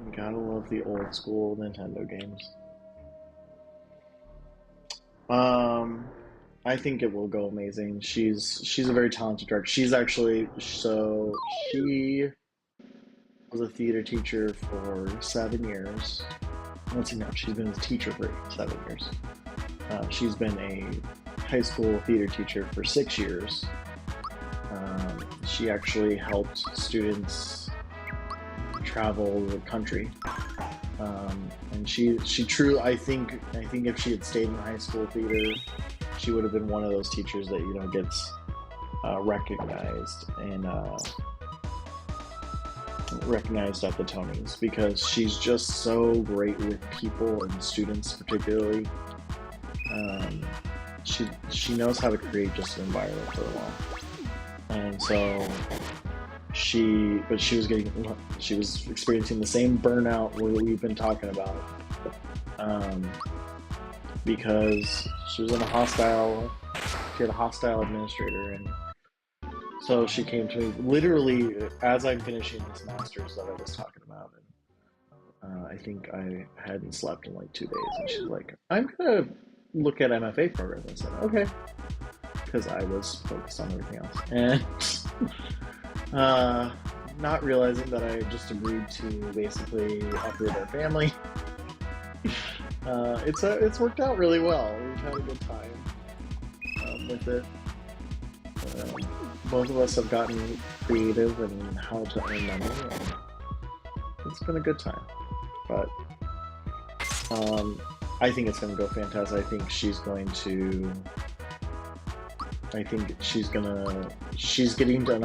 You gotta love the old school Nintendo games. I think it will go amazing. She's a very talented director. She's actually she was a theater teacher for 7 years. Let's see now, she's been a teacher for 7 years. She's been a high school theater teacher for 6 years. She actually helped students travel the country. And she truly, I think if she had stayed in high school theater, she would have been one of those teachers that, you know, gets recognized and recognized at the Tonys, because she's just so great with people and students particularly. She knows how to create just an environment for them all. And so she was experiencing the same burnout we've been talking about, because she had a hostile administrator, and so she came to me literally as I'm finishing this master's that I was talking about, and I think I hadn't slept in like 2 days, and she's like, I'm gonna look at MFA programs. I said, okay, because I was focused on everything else, and not realizing that I just agreed to basically uproot our family. It's worked out really well. We've had a good time with it. Both of us have gotten creative in how to earn money, and it's been a good time. But I think it's going to go fantastic. I think she's getting to an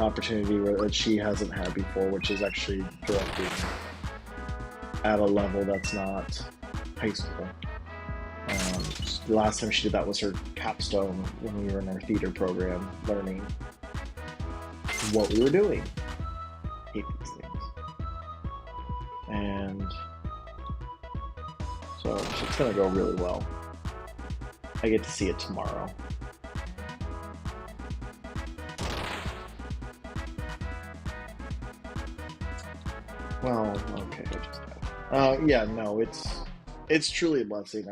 opportunity that she hasn't had before, which is actually directing at a level that's not high school. The last time she did that was her capstone when we were in our theater program, learning what we were doing. Hate these things. And so it's gonna go really well. I get to see it tomorrow. Well, okay, I just have. Yeah, no, it's truly a blessing.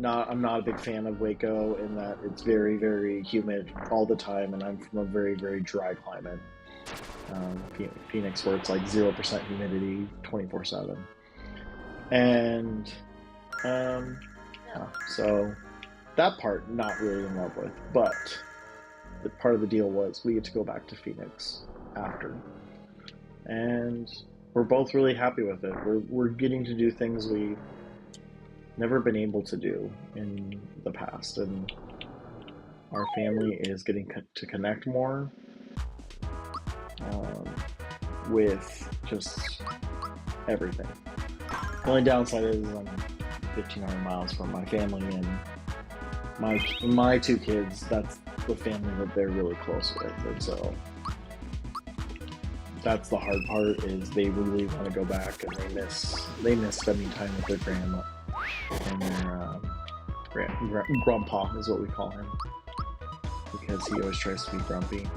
I'm not a big fan of Waco in that it's very, very humid all the time, and I'm from a very, very dry climate. Phoenix, where it's like 0% humidity 24/7, and yeah, so that part not really in love with, but the part of the deal was we get to go back to Phoenix after, and we're both really happy with it. We're getting to do things we never been able to do in the past, and our family is getting to connect more with just everything. The only downside is I'm 1,500 miles from my family, and my 2 kids, that's the family that they're really close with, and so that's the hard part, is they really want to go back, and they miss spending time with their grandma and Grandpa is what we call him because he always tries to be grumpy.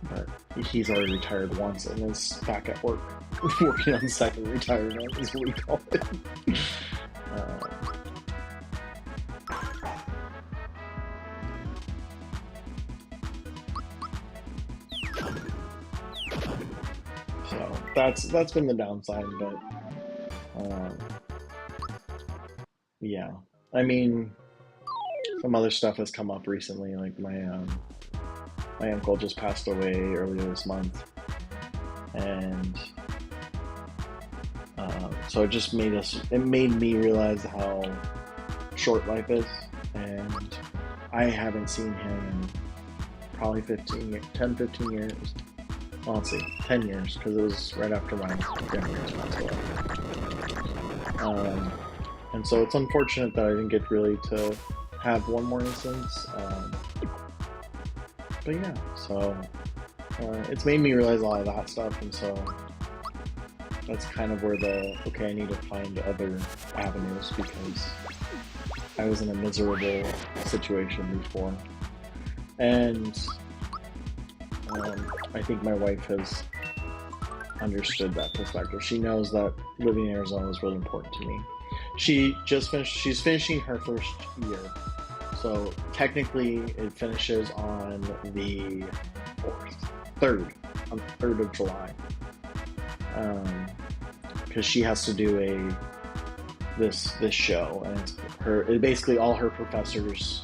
But he's already retired once and is back at work, working on second retirement is what we call it. Uh, so that's been the downside, but um, yeah. I mean, some other stuff has come up recently, like my uncle just passed away earlier this month, and so it made me realize how short life is, and I haven't seen him in probably 10, 15 years. Well, let's see, 10 years, because it was right after my grandparents passed away. And so it's unfortunate that I didn't get really to have one more instance. But yeah, so it's made me realize a lot of that stuff, and so that's kind of where okay, I need to find other avenues because I was in a miserable situation before. And I think my wife has understood that perspective. She knows that living in Arizona is really important to me. She's finishing her first year. So technically it finishes on the 3rd of July. Because she has to do this show, and basically all her professors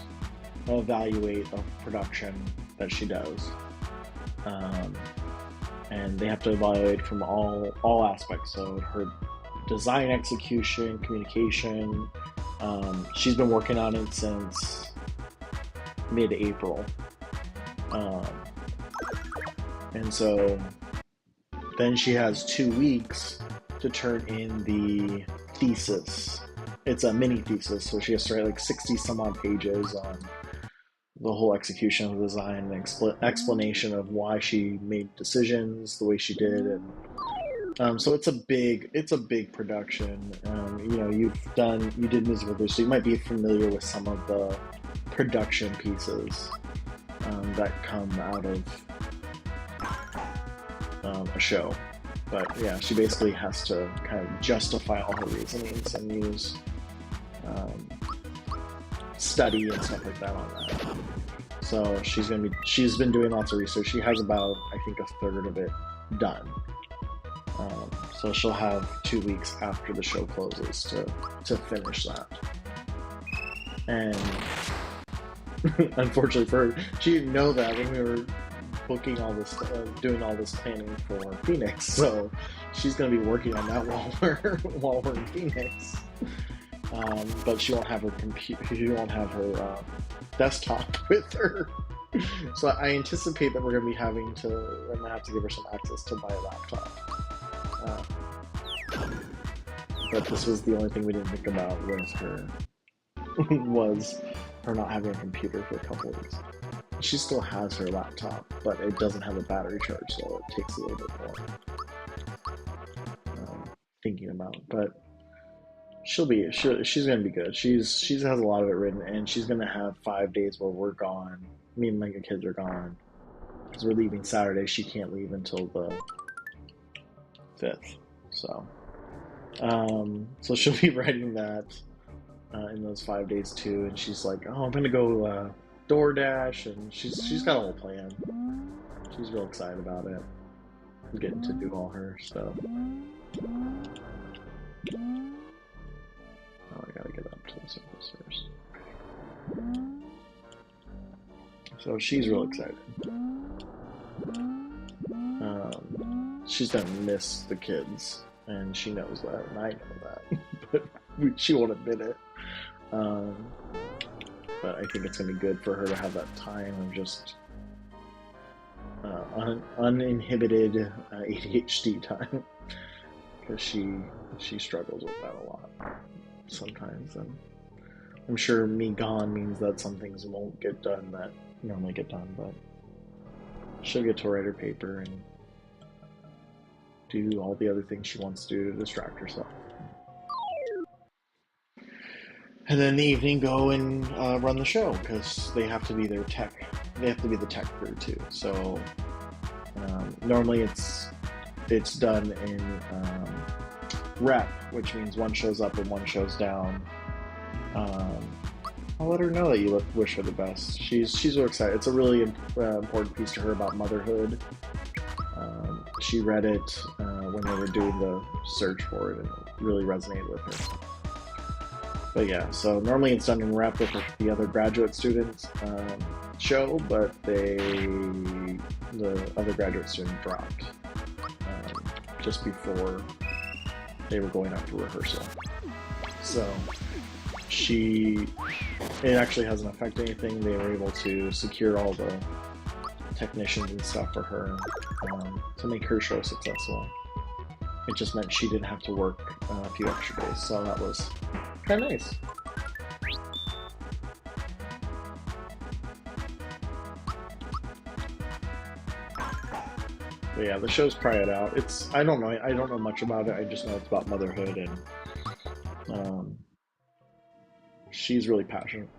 evaluate a production that she does, and they have to evaluate from all aspects. So her design, execution, communication. She's been working on it since mid-April, and so then she has 2 weeks to turn in the thesis. It's a mini thesis, so she has to write like 60 some odd pages on the whole execution of the design, and explanation of why she made decisions the way she did, and so it's a big production. You did Musical Theater, so you might be familiar with some of the production pieces that come out of a show. But yeah, she basically has to kind of justify all her reasonings and use study and stuff like that on that. So she's been doing lots of research. She has about, I think, a third of it done. So she'll have 2 weeks after the show closes to finish that. And unfortunately for her, she didn't know that when we were booking all this, doing all this planning for Phoenix. So she's going to be working on that while we're in Phoenix. But she won't have her computer. She won't have her desktop with her. So I anticipate that we're going to be I'm going to have to give her some access to buy a laptop. But this was the only thing we didn't think about was her not having a computer for a couple of weeks. She still has her laptop, but it doesn't have a battery charge, so it takes a little bit more thinking about. But she's gonna be good. She has a lot of it written, and she's gonna have 5 days where we're gone. Me and my kids are gone because we're leaving Saturday. She can't leave until the 5th, so she'll be writing that in those 5 days too. And she's like, "Oh, I'm gonna go DoorDash," and she's got a whole plan. She's real excited about it. Getting to do all her stuff. Oh, I gotta get up to the surface first. So she's real excited. She's gonna miss the kids, and she knows that, and I know that, but she won't admit it. But I think it's gonna be good for her to have that time of just uninhibited ADHD time, because she struggles with that a lot sometimes, and I'm sure me gone means that some things won't get done that normally get done, but she'll get to write her paper and do all the other things she wants to do to distract herself. and then in the evening go and run the show because they have to be their tech. They have to be the tech crew too. So normally it's done in rep, which means one shows up and one shows down. I'll let her know that you wish her the best. She's really excited. It's a really important piece to her about motherhood. She read it when they were doing the search for it, and it really resonated with her. But yeah, so normally it's done in rep with the other graduate students show, but the other graduate student dropped just before they were going up to rehearsal. So it actually hasn't affected anything. They were able to secure all the technicians and stuff for her to make her show successful. It just meant she didn't have to work a few extra days, so that was kind of nice. But yeah, the show's probably out. I don't know much about it. I just know it's about motherhood, and she's really passionate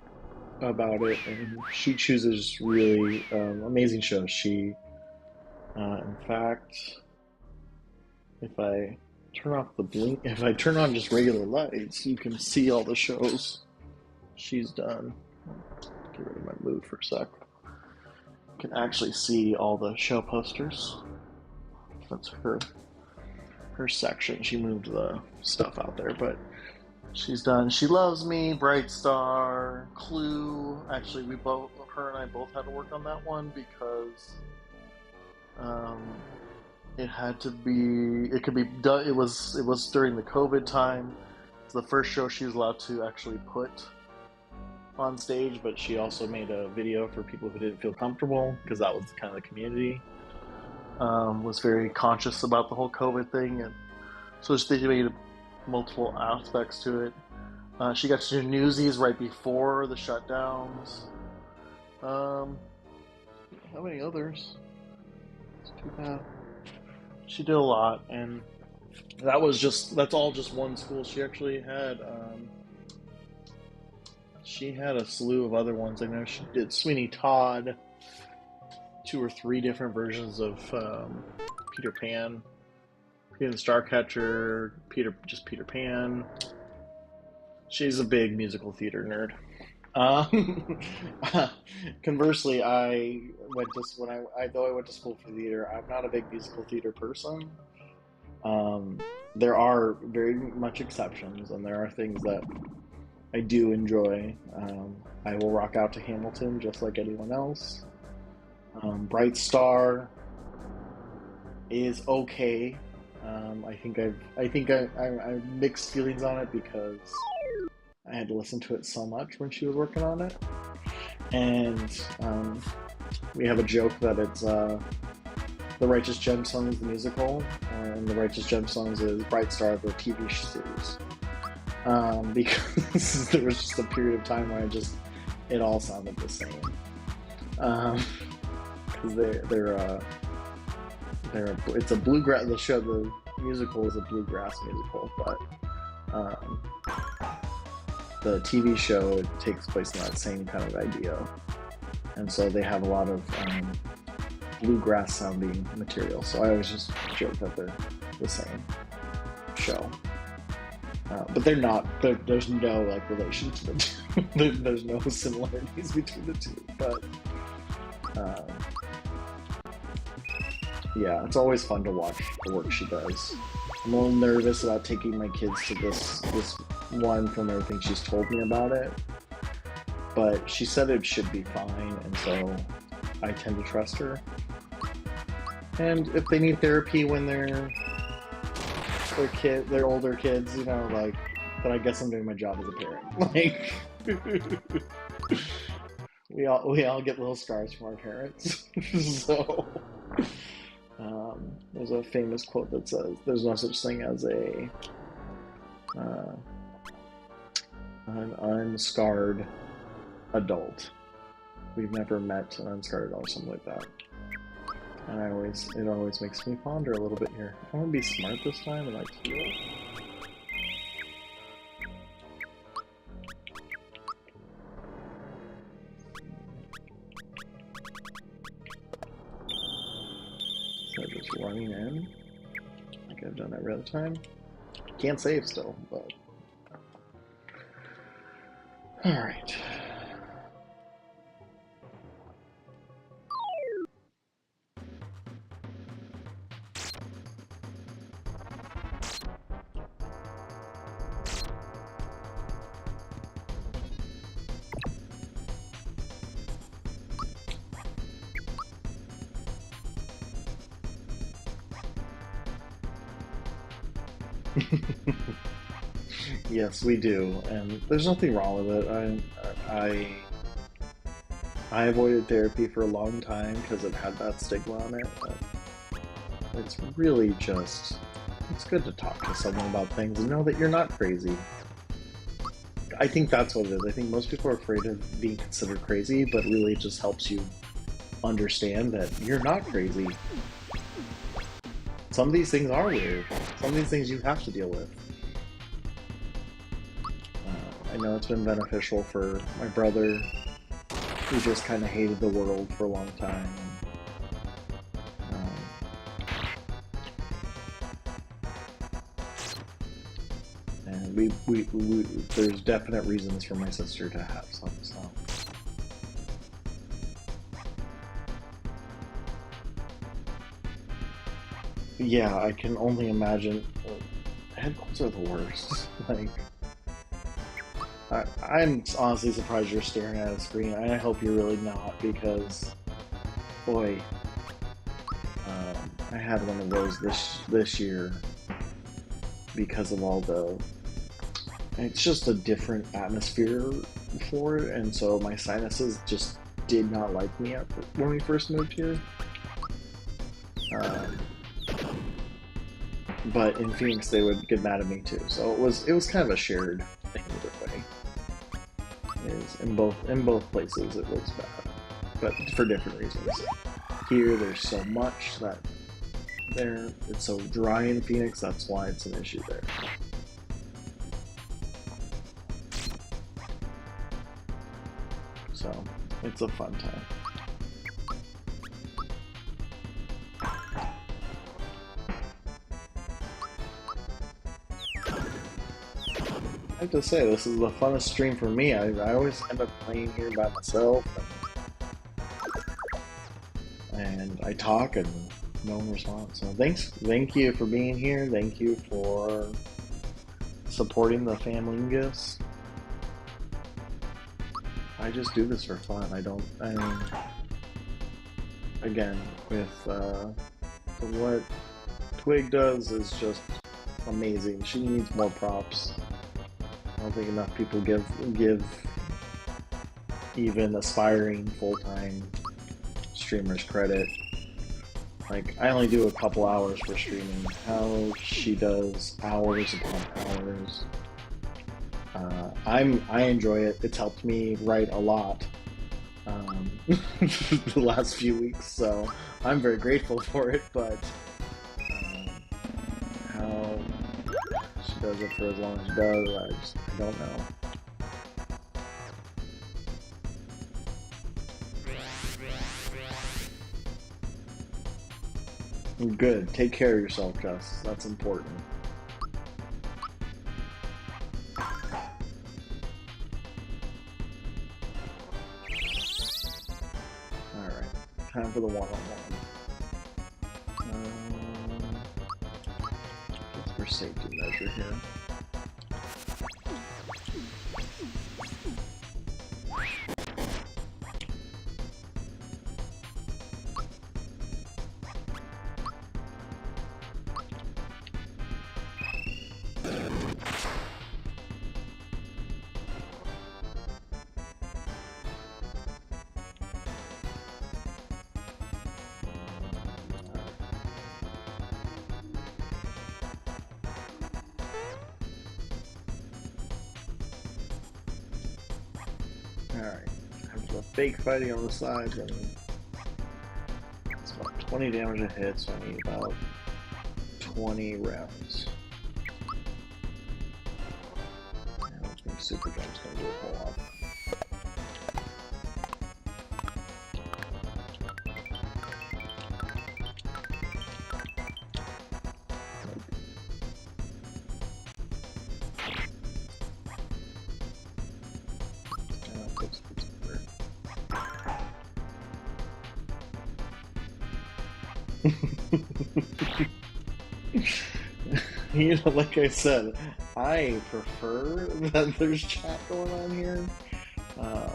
about it, and she chooses really amazing shows. She, in fact, if I turn on just regular lights, you can see all the shows she's done. Get rid of my mood for a sec. You can actually see all the show posters. That's her section. She moved the stuff out there, but she's done She Loves Me, Bright Star, Clue. Actually, her and I both had to work on that one because it could be done. It was during the COVID time. It's the first show she was allowed to actually put on stage, but she also made a video for people who didn't feel comfortable because that was kind of the community. Was very conscious about the whole COVID thing, and so they made multiple aspects to it. She got to do Newsies right before the shutdowns. How many others? It's too bad. She did a lot, and that's all just one school. She actually had a slew of other ones. I know she did Sweeney Todd, 2 or 3 different versions of Peter Pan, Peter the Starcatcher, Peter Pan. She's a big musical theater nerd. Conversely, though I went to school for theater, I'm not a big musical theater person. There are very much exceptions, and there are things that I do enjoy. I will rock out to Hamilton just like anyone else. Bright Star is okay. I think I mixed feelings on it because I had to listen to it so much when she was working on it, and we have a joke that it's The Righteous Gemstones the musical, and The Righteous Gemstones is Bright Star the TV series, because there was just a period of time where it all sounded the same. Because it's a bluegrass. The musical is a bluegrass musical, but the TV show, it takes place in that same kind of idea, and so they have a lot of bluegrass sounding material. So I always just joke that they're the same show, but they're not. There's no relation to the two. There's no similarities between the two, but. Yeah, it's always fun to watch the work she does. I'm a little nervous about taking my kids to this one from everything she's told me about it, but she said it should be fine, and so I tend to trust her. And if they need therapy when they're older kids, then I guess I'm doing my job as a parent. We all get little scars from our parents, so. There's a famous quote that says, "There's no such thing as an unscarred adult. We've never met an unscarred adult," or something like that. And it always makes me ponder a little bit here. I'm gonna be smart this time and heal. every other time. Can't save still, but all right. Yes, we do, and there's nothing wrong with it. I avoided therapy for a long time because it had that stigma on it. But it's really just it's good to talk to someone about things and know that you're not crazy. I think that's what it is. I think most people are afraid of being considered crazy, but really it just helps you understand that you're not crazy. Some of these things are weird. Some of these things you have to deal with. I know it's been beneficial for my brother, who just kind of hated the world for a long time. And there's definite reasons for my sister to have some. So. Yeah, I can only imagine. Head colds are the worst. Like, I'm honestly surprised you're staring at a screen. I hope you're really not, because, boy, I had one of those this year because of all the. It's just a different atmosphere for it, and so my sinuses just did not like me when we first moved here. But in Phoenix, they would get mad at me too. So it was kind of a shared thing either way. In both places it was bad, but for different reasons. Here, there's so much that it's so dry in Phoenix. That's why it's an issue there. So it's a fun time. I have to say, this is the funnest stream for me. I always end up playing here by myself, and I talk and no one responds. So thank you for being here. Thank you for supporting the Famlingus. I just do this for fun. Again, with what Twig does is just amazing. She needs more props. I don't think enough people give even aspiring full-time streamers credit. Like, I only do a couple hours for streaming. How she does hours upon hours. I enjoy it. It's helped me write a lot the last few weeks, so I'm very grateful for it. But how she does it for as long as she does, I don't know. Good. Take care of yourself, Jess. That's important. Alright. Time for the one-on-one. Just for safety measure here. Alright, time for the fake fighting on the side, and it's about 20 damage a hit, so I need about 20 rounds. And I don't think Super Jump's gonna do a whole lot. You know, like I said, I prefer that there's chat going on here. Uh,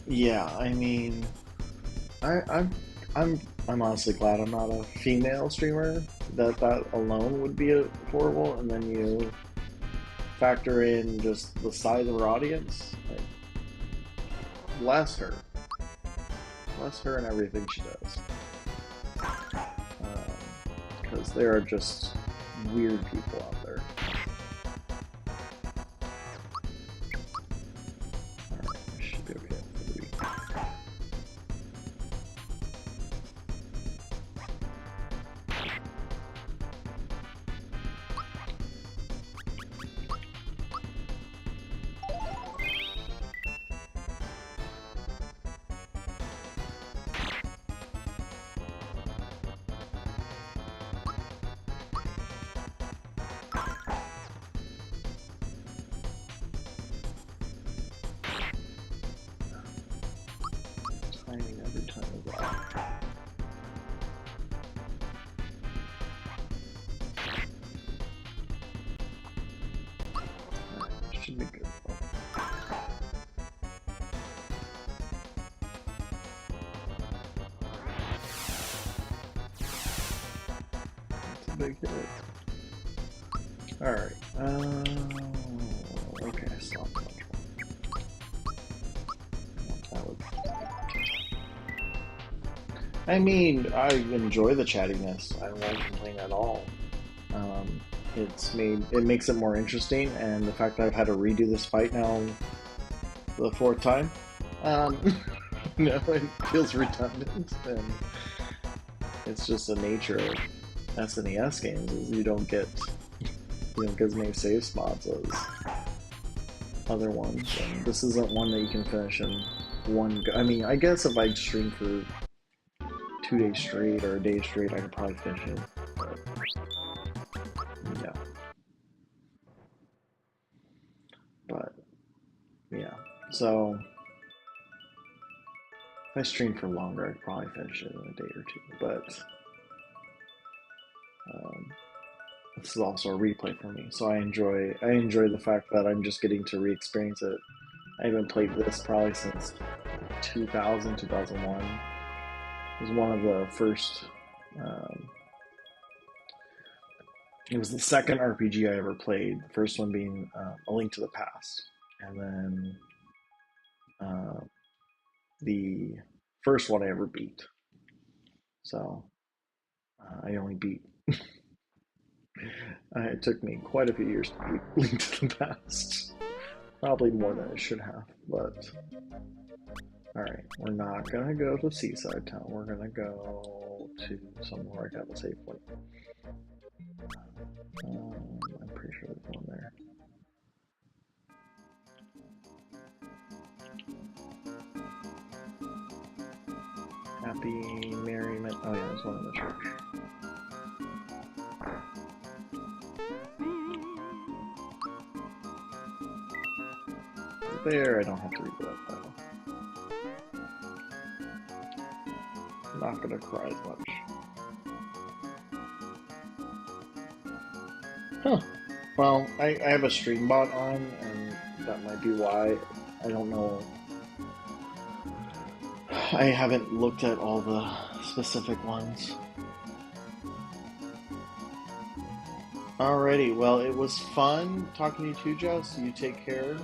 yeah, I mean, I, I'm, I'm honestly glad I'm not a female streamer. That alone would be horrible, and then you factor in just the size of her audience. Like, bless her, bless her and everything she does. Because there are just weird people out there. Alright, I should be okay at 3. Timing every time is off. Alright, should be good. That's a big hit. Alright, okay, I saw much more. That would... I mean, I enjoy the chattiness. I won't complain at all. It makes it more interesting, and the fact that I've had to redo this fight now for the 4th time, it feels redundant, and it's just the nature of SNES games is you don't get as many save spots as other ones, and this isn't one that you can finish in one go. I mean, I guess if I stream for 2 days straight or a day straight, I could probably finish it. But, yeah. But, yeah. So, if I stream for longer, I'd probably finish it in a day or 2. But, this is also a replay for me, so I enjoy the fact that I'm just getting to re-experience it. I haven't played this probably since 2000, 2001. It was one of the first. It was the second RPG I ever played. The first one being A Link to the Past, and then the first one I ever beat. So I only beat. It took me quite a few years to beat Link to the Past. Probably more than it should have, but alright, we're not gonna go to Seaside Town, we're gonna go to somewhere I have a safe point. I'm pretty sure there's one there. Happy Merriment. Oh yeah, there's one in the church. There, I don't have to read that title. I'm not gonna cry as much. Huh. Well, I have a stream bot on, and that might be why. I don't know. I haven't looked at all the specific ones. Alrighty, well, it was fun talking to you too, Jess. You take care.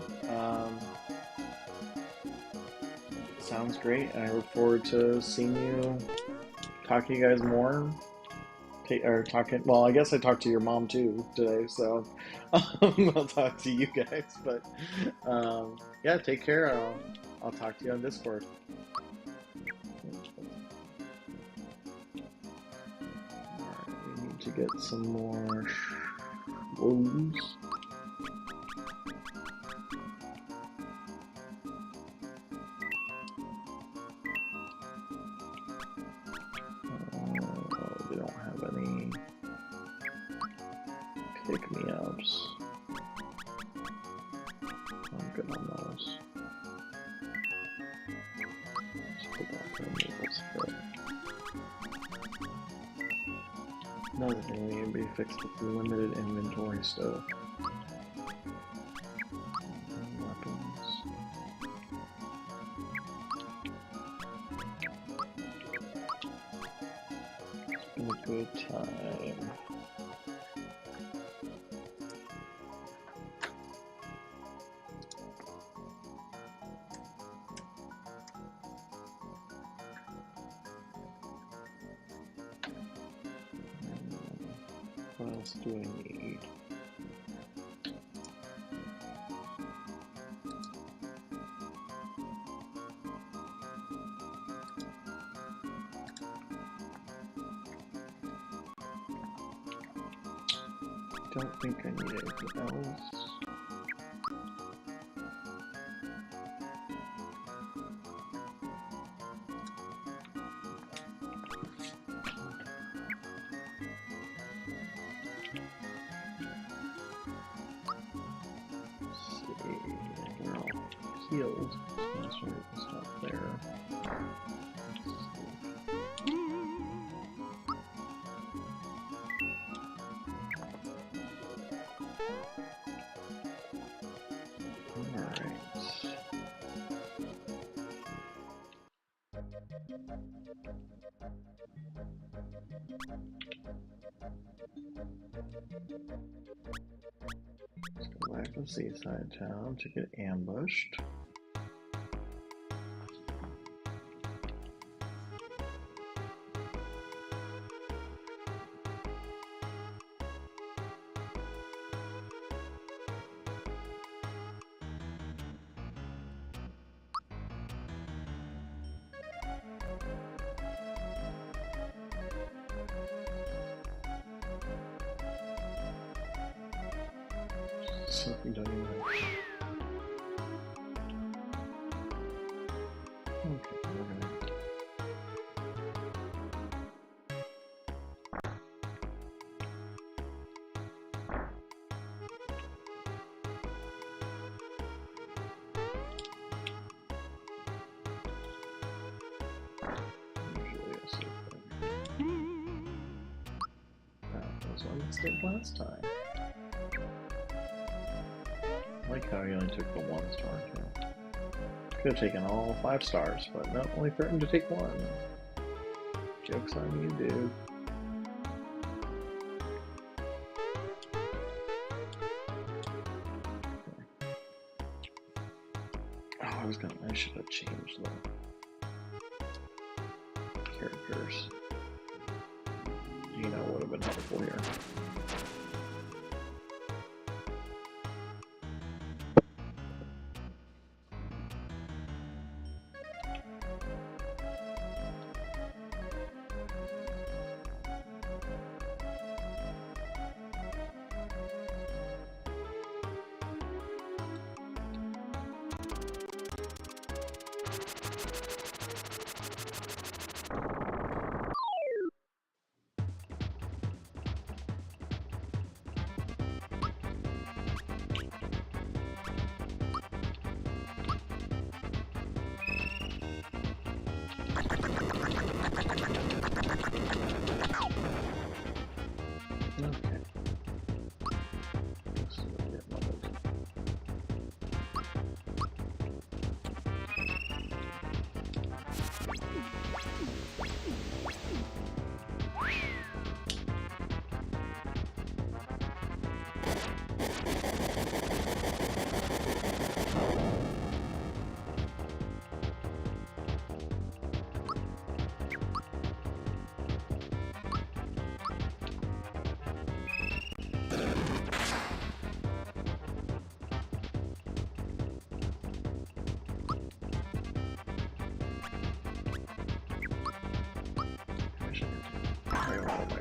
Sounds great, and I look forward to seeing you, talking to you guys more. Well, I guess I talked to your mom too today, so I'll talk to you guys. But yeah, take care. I'll talk to you on Discord. Alright, we need to get some more wounds. They don't have any pick-me-ups. I'm good on those. Another thing that can be fixed with limited inventory stuff. Weapons. It's been a good time. What else do I need? Don't think I need anything else. Healed. Let's stop there. Alright. Let's go back to Seaside Town to get ambushed. So we don't even have... Okay, we're gonna... Usually a safe thing. That was a mistake last time. I like how he only took the 1 star kill. Could have taken all 5 stars, but no, only threatened to take 1. Joke's on you, dude. Okay. Oh, I should have changed the characters. You know, would have been helpful here.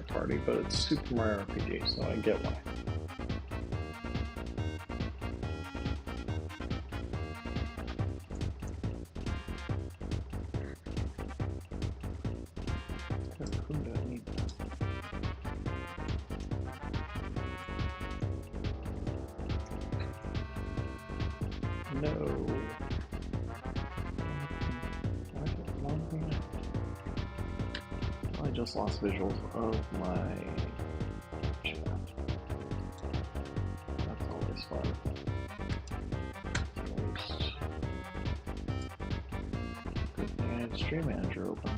Party, but it's Super Mario RPG, so I get why. Who do I need? No. I just lost visuals of my Stream Manager open.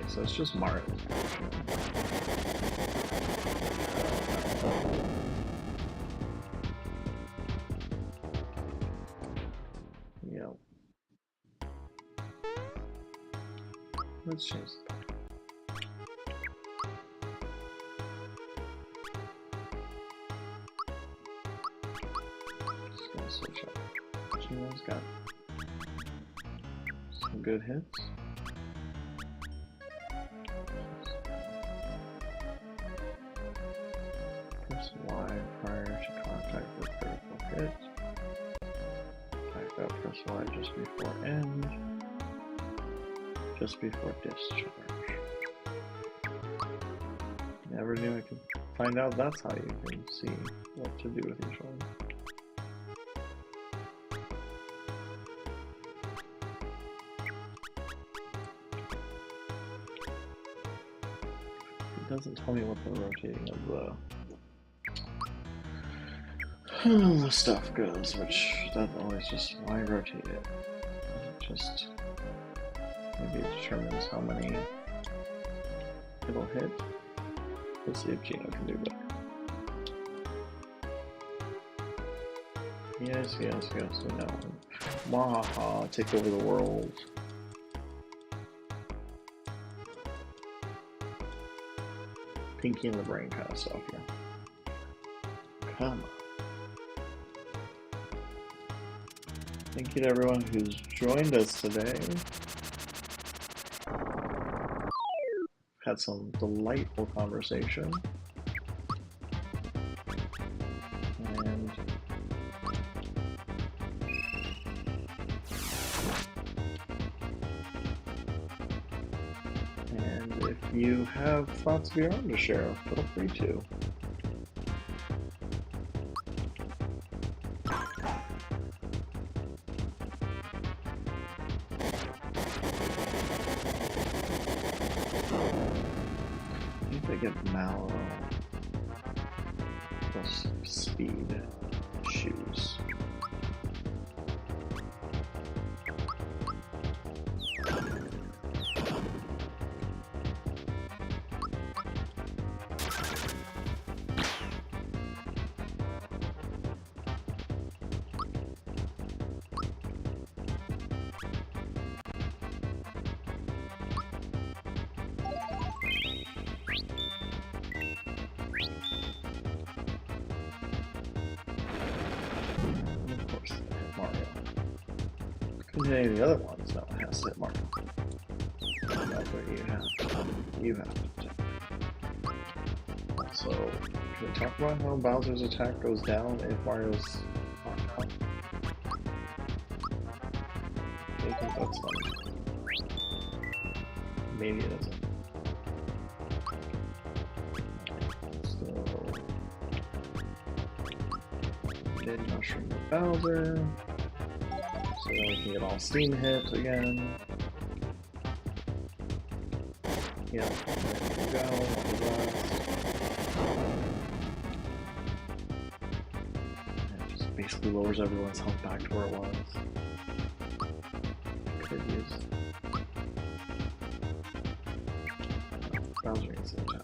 So it's just Mario. Yeah. Let's change the back. Just gonna switch up. Gino's got some good hits. Just before end, just before discharge. Never knew I could find out that's how you can see what to do with each one. It doesn't tell me what the rotating of the stuff goes, which doesn't always just why rotate it. Just maybe it determines how many it'll hit. Let's see if Gino can do better. Yes, we know. Wahaha, take over the world. Pinky in the brain kind of stuff, yeah. Come on. Thank you to everyone who's joined us today. Had some delightful conversation. And if you have thoughts of your own to share, feel free to. Mallow plus speed shoes. Any of the other ones, no one has to hit Mario. That's what you have to do. So, can we talk about how Bowser's attack goes down if Mario's knocked out? I think that's funny. Maybe it isn't. So, mid mushroom with Bowser. So then we can get all steam hits again. Yeah, there we go. And it just basically lowers everyone's health back to where it was. Could use Bowser gets the attack.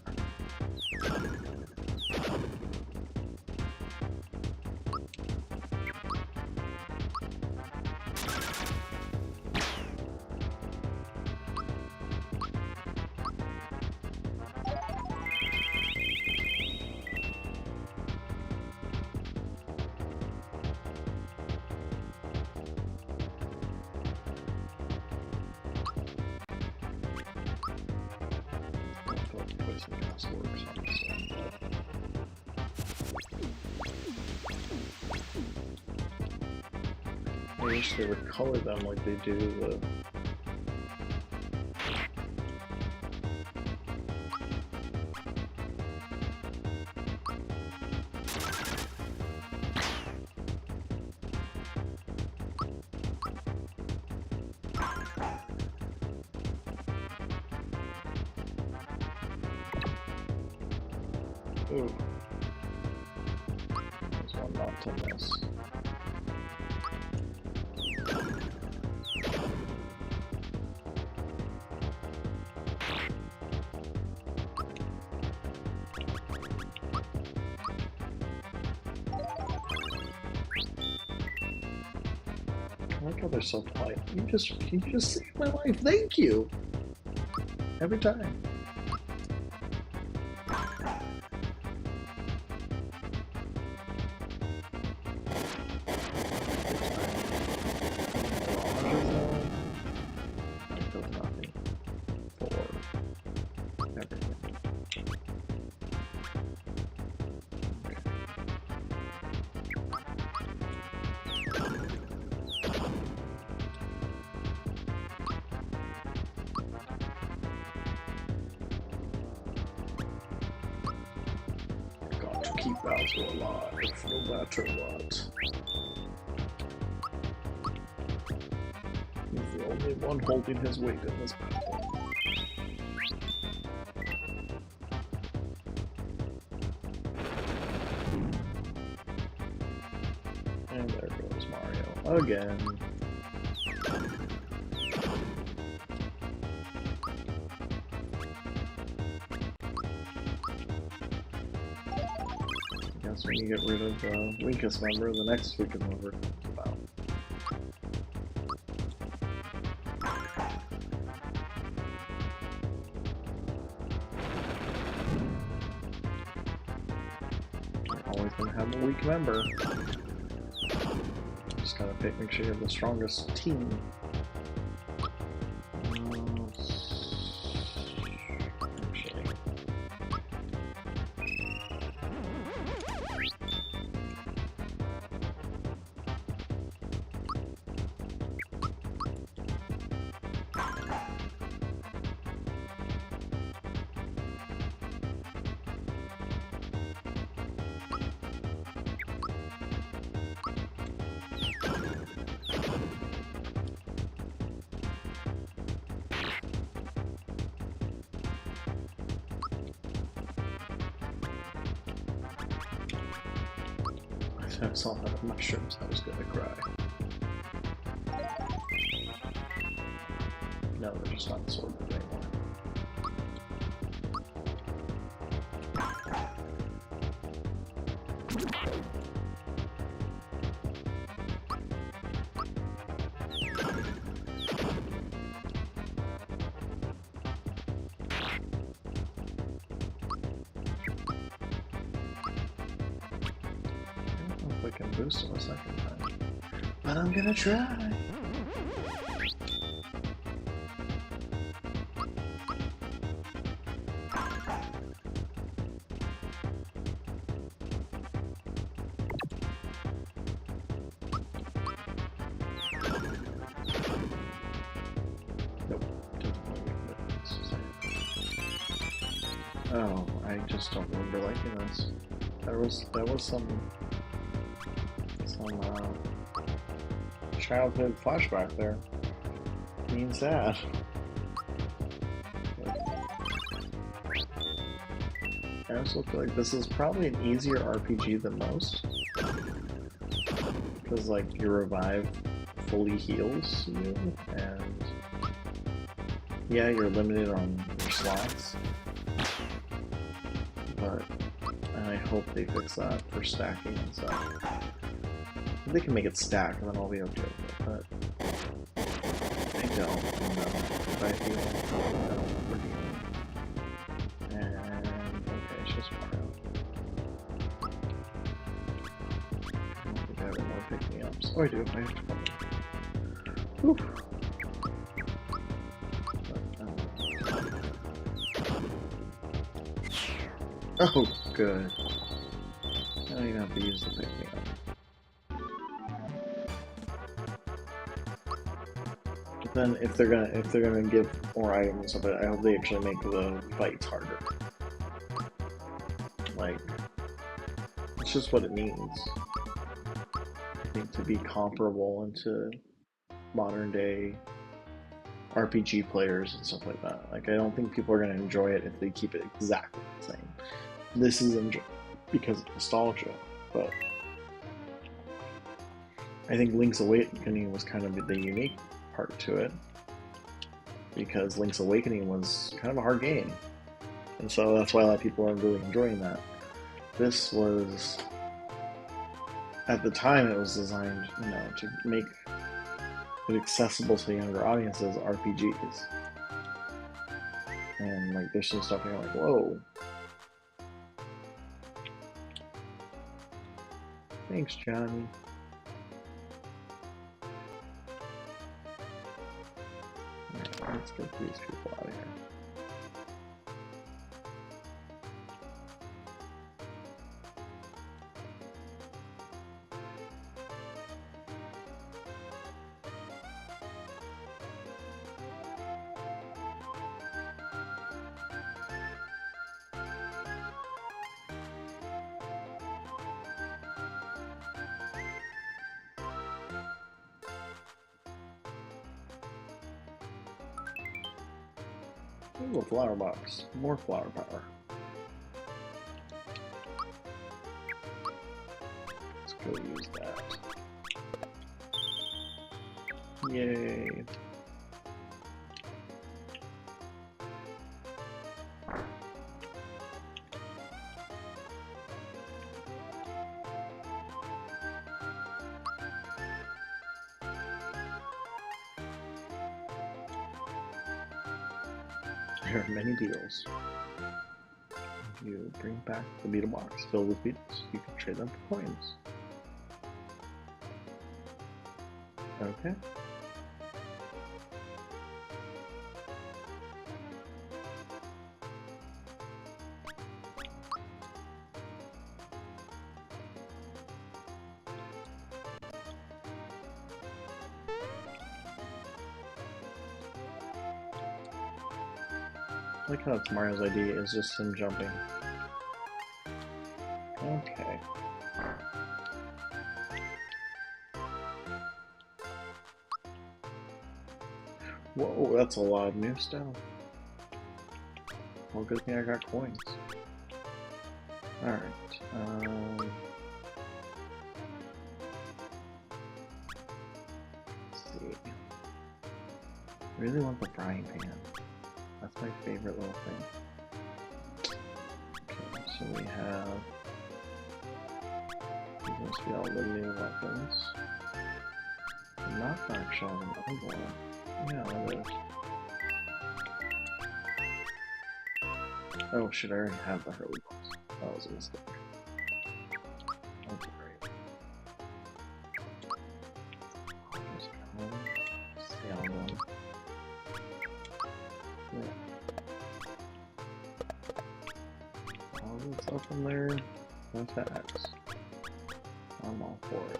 I wish they would color them like they do the Ooh. There's one not to miss. I like how they're so polite. You just saved my life. Thank you. Every time. Keep Bowser alive, no matter what. He's the only one holding his weight in this battle. And there goes Mario again. When you get rid of the weakest member, the next weakest member comes about. You're always going to have a weak member. Just gotta make sure you have the strongest team. I saw that with mushrooms, I was gonna cry. No, they're just not sorted anymore. I can boost him a second time. But I'm gonna try. Nope. Oh, I just don't remember liking this. There was some childhood flashback there. Being sad. I also feel like this is probably an easier RPG than most. Because like your revive fully heals you, and yeah, you're limited on your slots. But I hope they fix that for stacking and stuff. They can make it stack and then I'll be okay with it, but I don't know if I feel and okay, it's just Mario. I don't think I have any more pick-me-ups. Oh, I do. I have to come in. Whew. Oh, good. I don't even have to use the pick-me-up. Then if they're gonna give more items of it, I hope they actually make the fights harder. Like, it's just what it needs. I think to be comparable into modern day RPG players and stuff like that. Like, I don't think people are gonna enjoy it if they keep it exactly the same. this is because of nostalgia, but I think Link's Awakening was kind of the unique part to it, because Link's Awakening was kind of a hard game, and so that's why a lot of people are really enjoying that. This was, at the time, it was designed, to make it accessible to younger audiences, RPGs, and like there's some stuff you're like, whoa. Thanks, Johnny. Alright, let's get these people out of here. Ooh, a flower box. More flower power. Let's go use that. Yay. There are many beetles. You bring back the beetle box filled with beetles. You can trade them for coins. Okay. I like how it's Mario's idea is just him jumping. Okay. Whoa, that's a lot of new stuff. Well, good thing I got coins. Alright, let's see. I really want the frying pan. That's my favorite little thing. Okay, so we have... These must be all the new weapons. Knockback shell and Ugly. Yeah, that is. Oh shit, I already have the Hurley box. That was a mistake. That's great. I'll just go sail them. Yeah. All this up in there. What's that X? I'm all for it.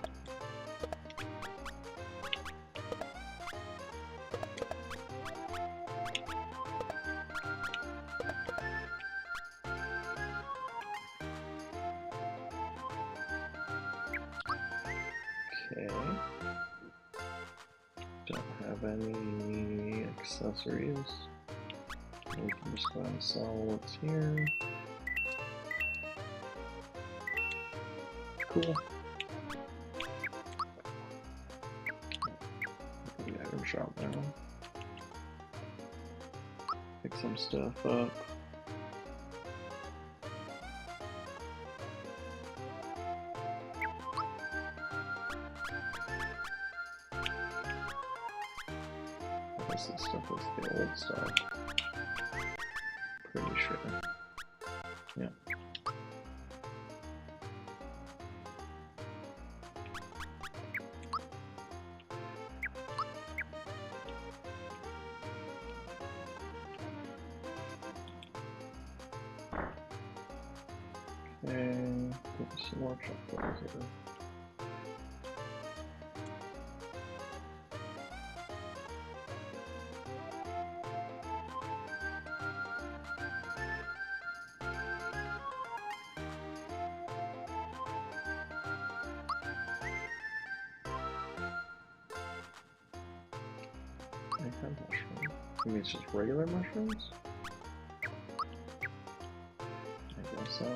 Okay. Don't have any accessories. We can just go ahead and sell what's here. Cool. Go to the item shop now. Pick some stuff up. This stuff is the old stuff. Pretty sure. Yeah. Okay, put some more chocolate here. I have mushrooms. Maybe it's just regular mushrooms? I So.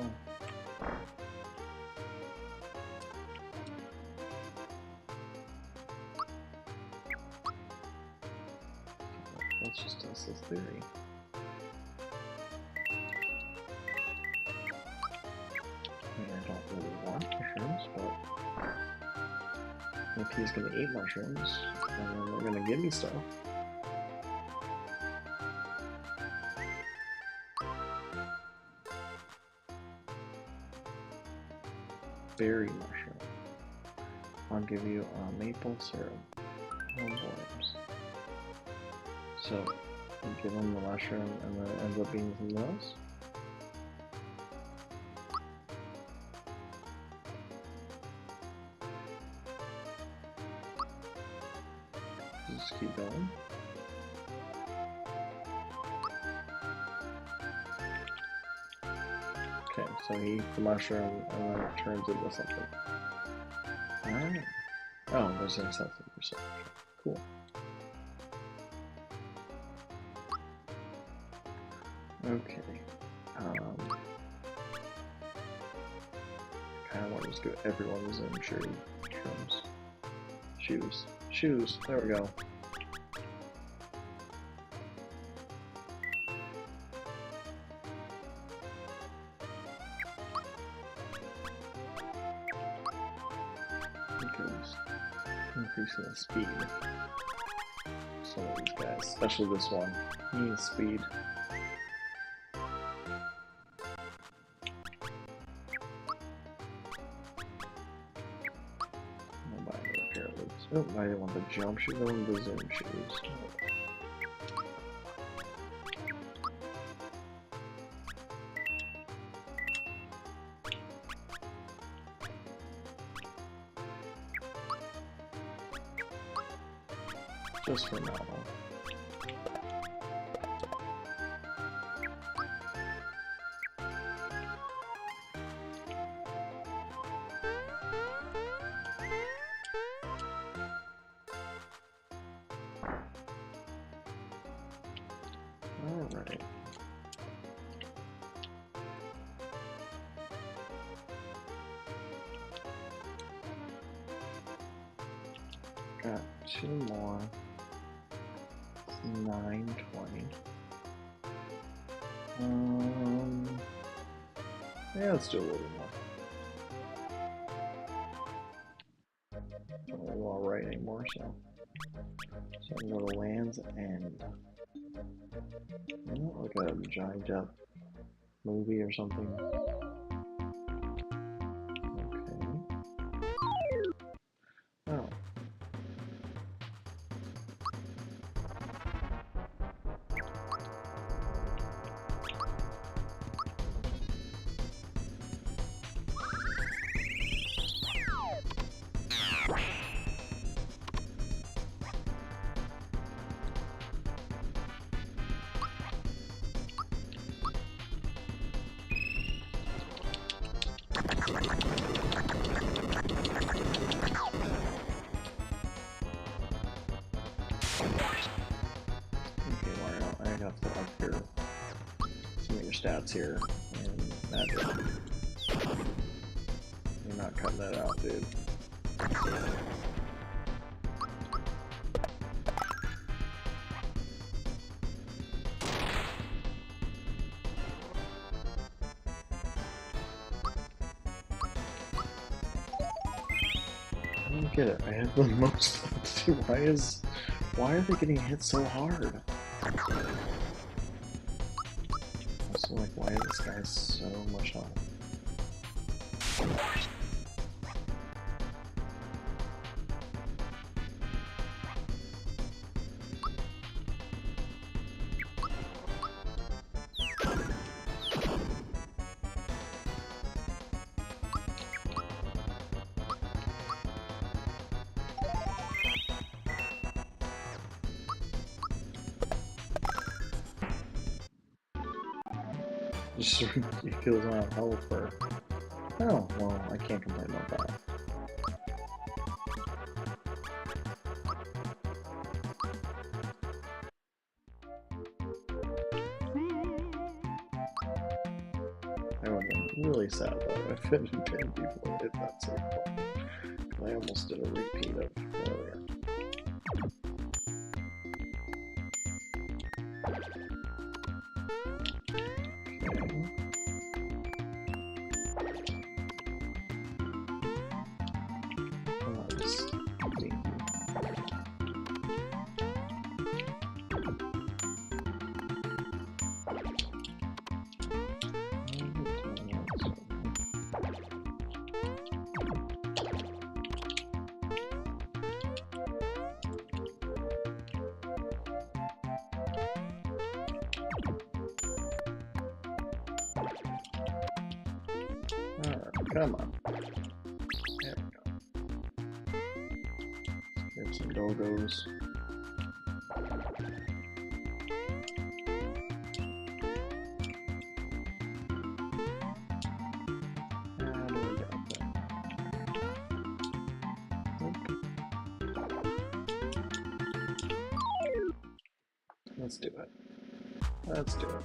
Let's just test this theory. I mean, I don't really want mushrooms, but if he's gonna eat mushrooms, then they're gonna give me stuff. Berry mushroom. I'll give you maple syrup. Oh boy. So, you give him the mushroom and then it ends up being something else? Just keep going. Okay, so he eats the mushroom and then it turns into something. Alright. Oh, there's an acceptance percent. Cool. Okay. Kind of want to just go everyone's in shoes. There we go. Because increasing the speed. Some of these guys, especially this one, needs speed. Oh, I didn't want the jump shoes, I wanted the zoom shoes. Just for now, though. Alright. Got two more. It's 9:20. Yeah, let's do a little more. Don't really want to write anymore, so I can go to Land's End. Like a Johnny Depp movie or something. Okay. Oh. Stats here, and that's it. You're not cutting that out, dude. I don't get it. I have the most fun to do. Why are they getting hit so hard? Also, like, why is this guy so much health? Just he feels out of health for. Oh, well, I can't complain about that. I would have been really sad though. If it had been before I hit that save point. I almost did a repeat of earlier. Come on. There we go. Get some dogos. And we got that. Let's do it. Let's do it.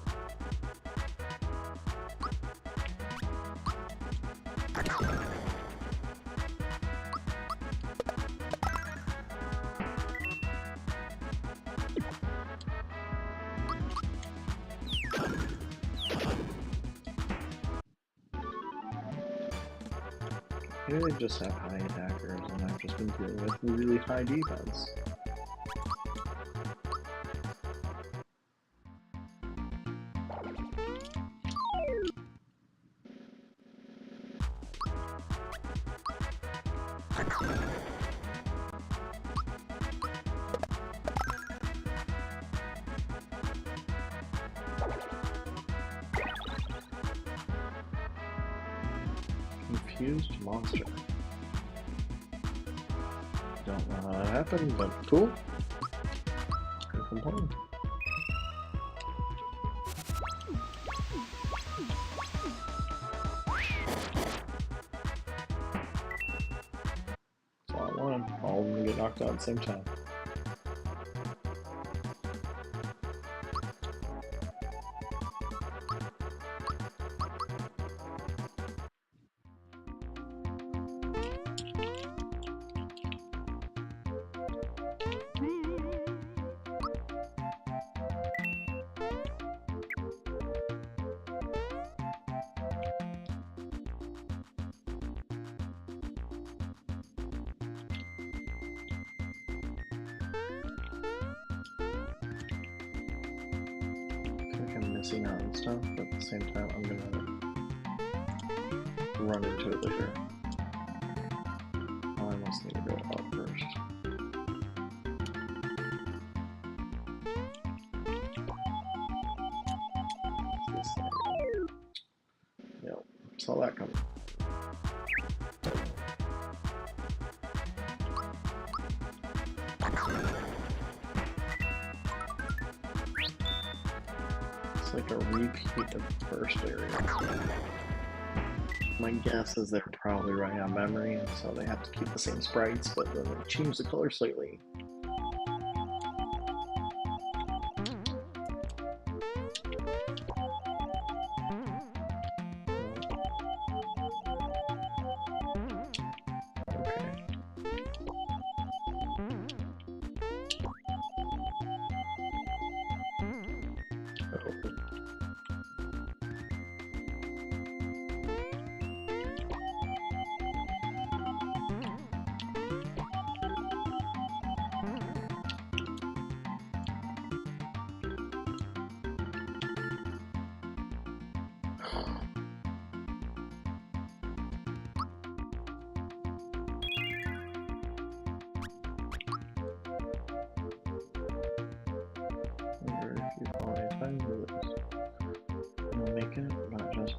Maybe they just have high attackers and I've just been dealing with really high defense. Confused monster. Don't know how that happened, but cool. Can't complain. That's all I wanted. All of them get knocked out at the same time. Missing out and stuff, but at the same time I'm gonna run into it later. I almost need to go up first. This thing. Yep, saw that coming. Like a repeat of the first area. My guess is they're probably running out of memory, and so they have to keep the same sprites, but then they change the color slightly.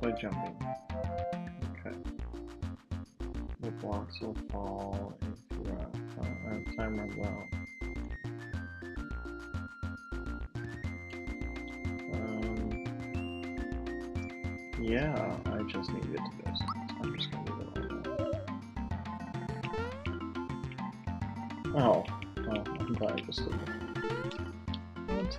By jumping. Okay. The blocks will fall if time runs out. Yeah, I just need to get to this. I'm just gonna leave it like that. Oh, I'm glad I just did it. What?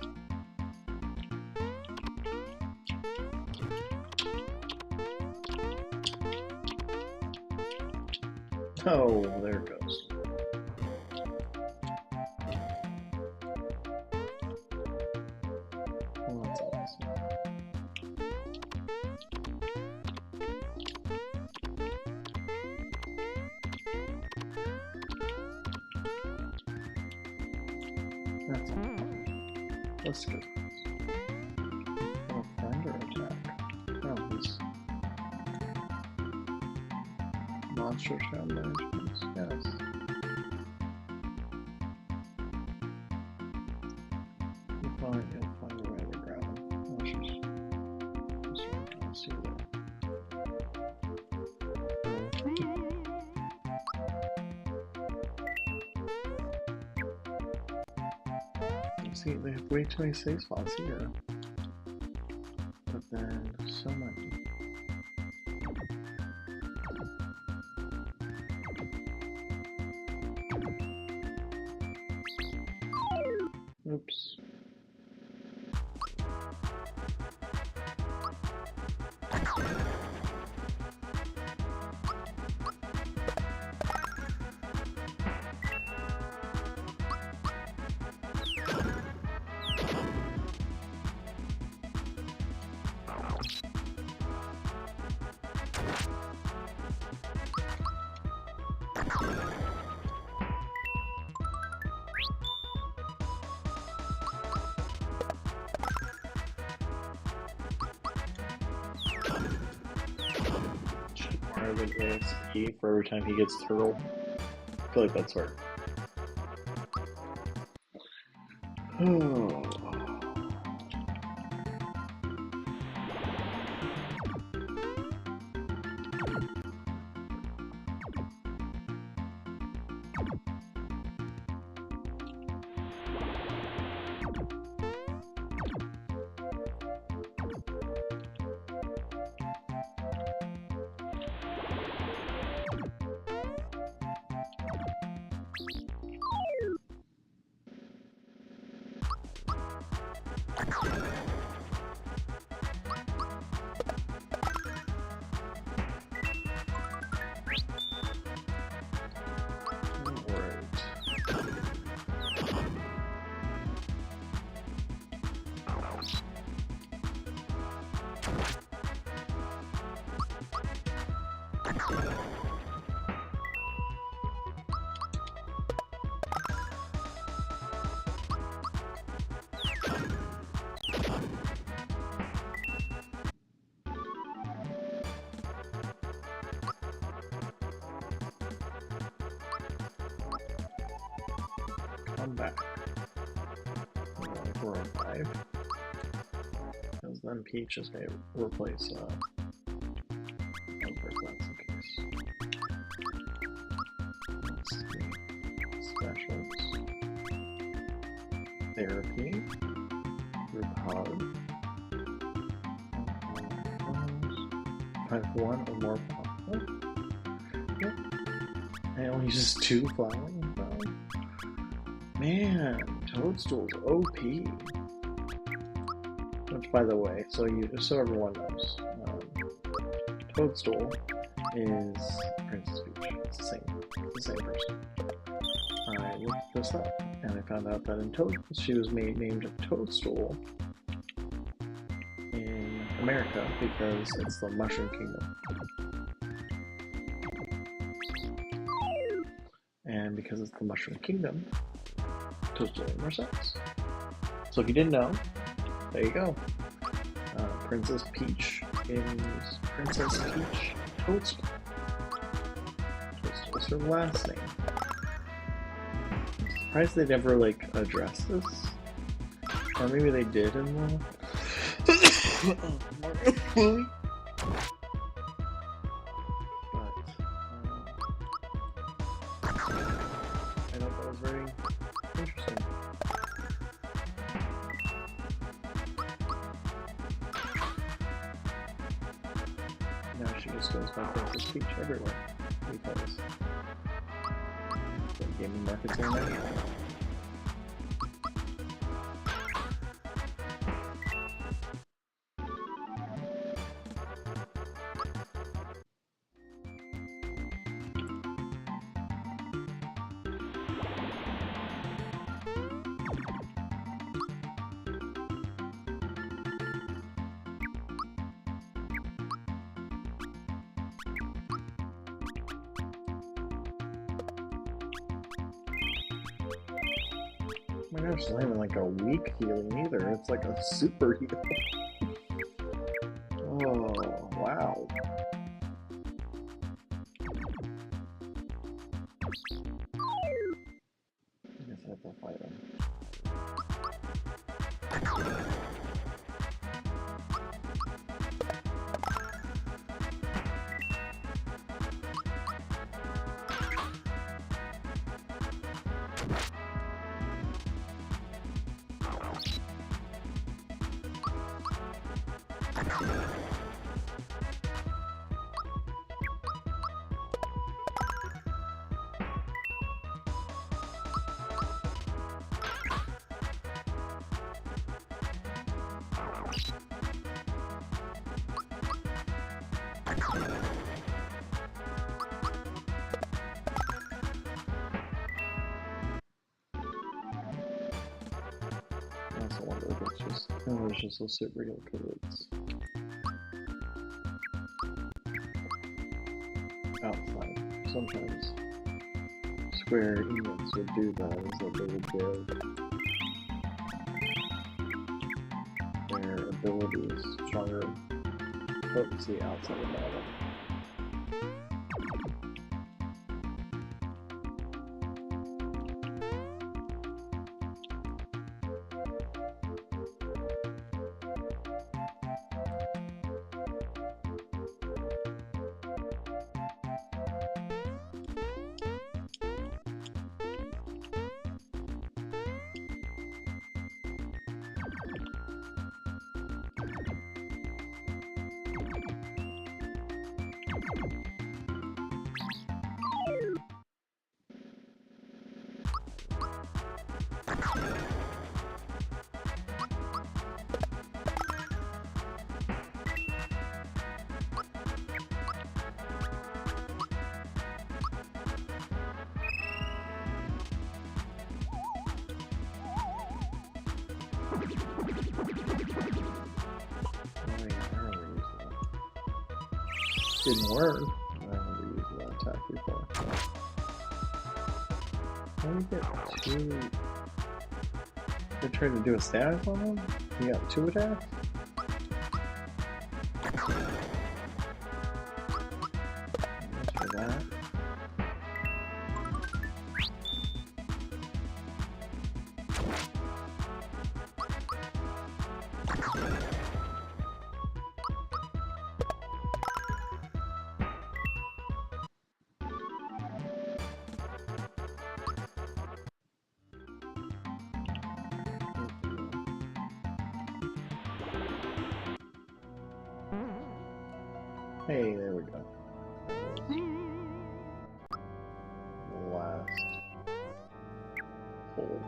Oh, there it goes. Well, that's awesome. That's awesome. Let's go. Thunder attack. Oh, he's monster sound management. Yes. You'll find a way to grab him. Let's see that. See, they have way too many save spots here. But then, so many. Oops. Marvin ASP for every time he gets turtle. I feel like that's hard. Oh. Come back. We're on 5. Because then Peach is going to replace Emperor, if that's the case. Let's see. Specials. Therapy. Group hug. I have 1 or more pop. Yep. I only uses 2 flowering. Man, Toadstool's OP. Which, by the way, so everyone knows, Toadstool is Princess Peach. It's the same person. I looked this up, and I found out that she was named Toadstool in America because it's the Mushroom Kingdom. And because it's the Mushroom Kingdom, Toadstool made more sense. So if you didn't know, there you go. Princess Peach is Princess Peach Toadstool. Toadstool's her last name. I'm surprised they never addressed this. Or maybe they did in the movie. I thought that was very interesting. Now she just goes by Princess Peach everywhere because the gaming market's in there. my gosh, it's not even like a weak healing either. It's like a super heal. Oh, wow. I guess I have to fight him. I also wonder if it's just, oh, it's just a super heal because it's outside. Sometimes Square Enix would do that, is that they would give their abilities stronger potency outside of battle. Didn't work. I never used that attack before. How do you get two? They're trying to do a status on him? You got two attacks? Thanks for that. Hey, there we go. The last hole.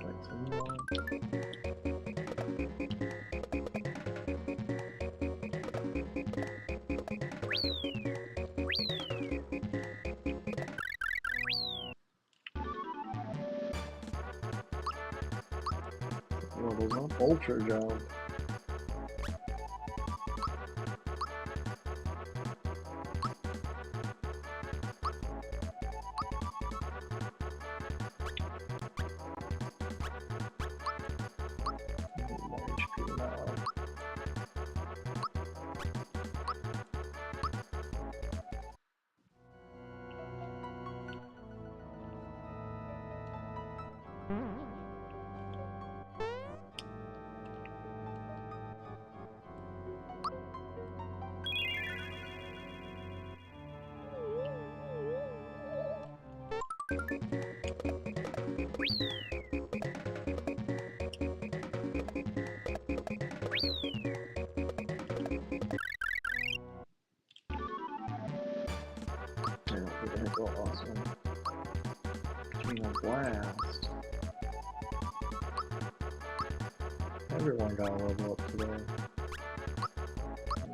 Fight some more. Well, there's no ultra jump. Awesome. Katrina Blast. Everyone got a level up today.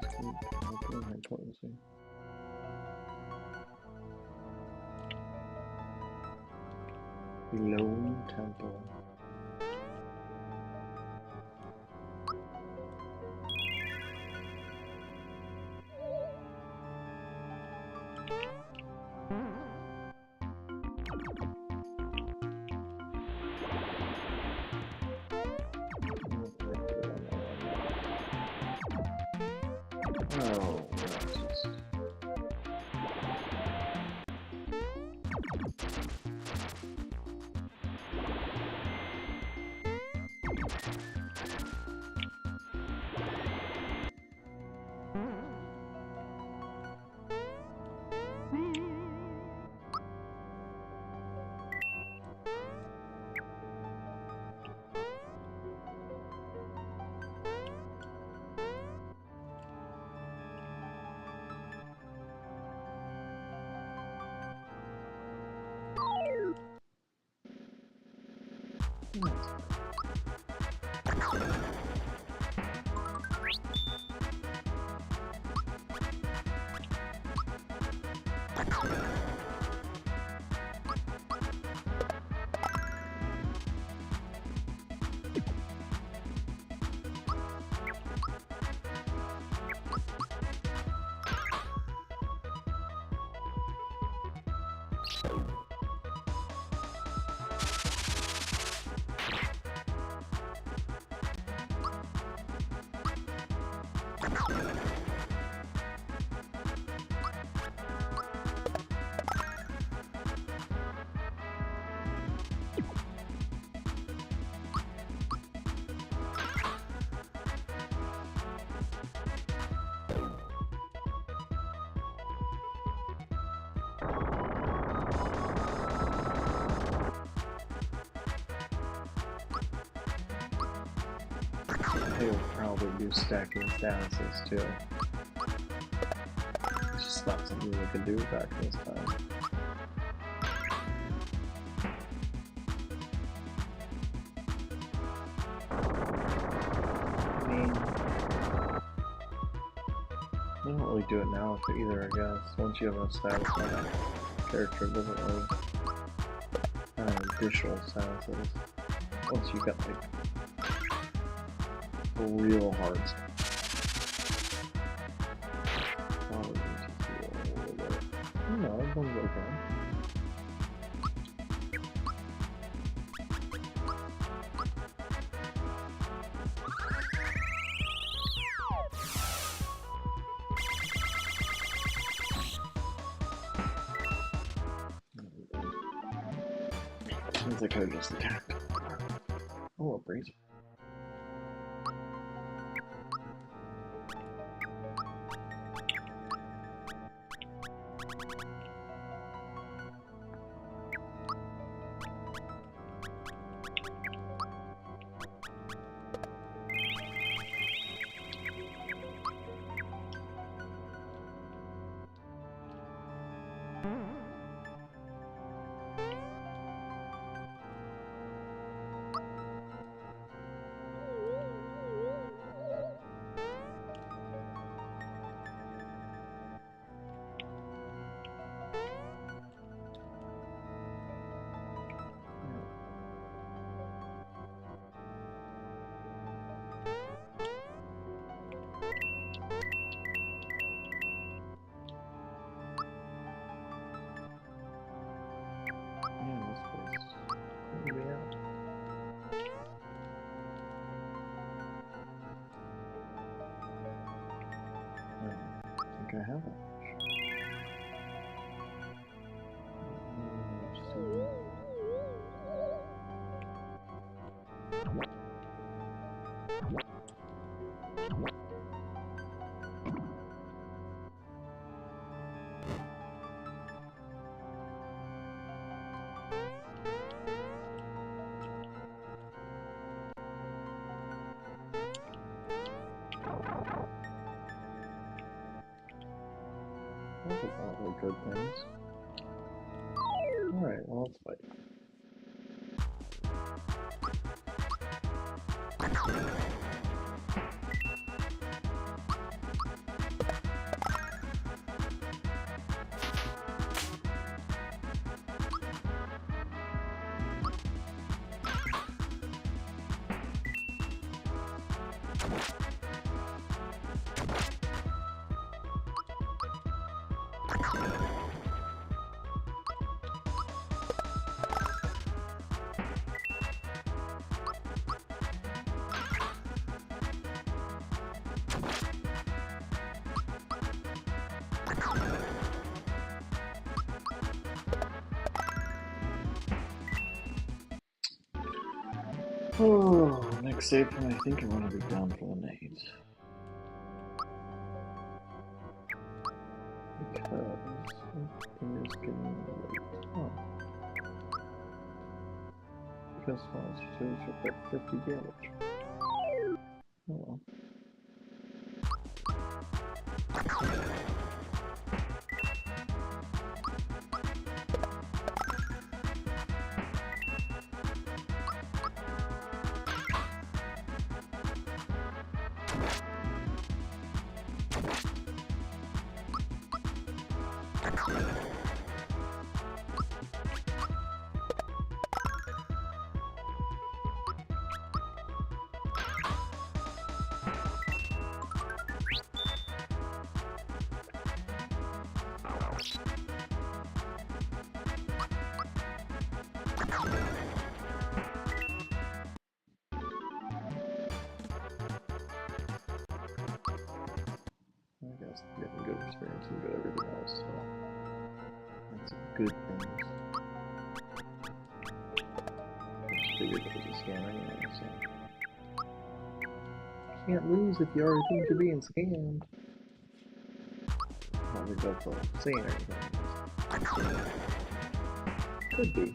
Let's keep opening my potency. Lone Temple. Oh, that's just... They will probably do stacking statuses too. It's just not something we could do back this time. I mean, they don't really do it now either, I guess. Once you have a status on a character, it doesn't really additional statuses. Once you got like real hard stuff. Probably need to heal a little bit. I don't know, everyone's okay. Seems like I just attacked. Oh, a brazier. I have it. Those are probably good things. Alright, well, let's fight. Oh, next save point, I think I'm gonna be done for the night. Because it is getting late. Oh. Because monster two took like 50 damage. Oh well. I guess getting good experience and good everything else, so that's a good thing. I just figured it was a scam anyway, so. Can't lose if you already think you're being scammed. I don't think that's all saying anything. Could be.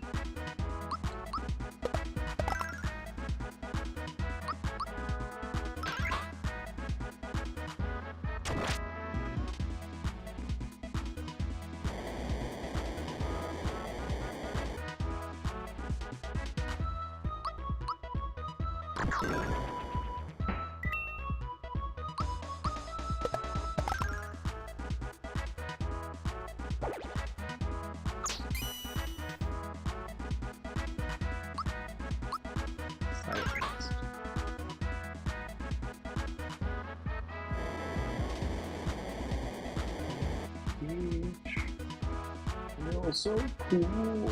You're so cool.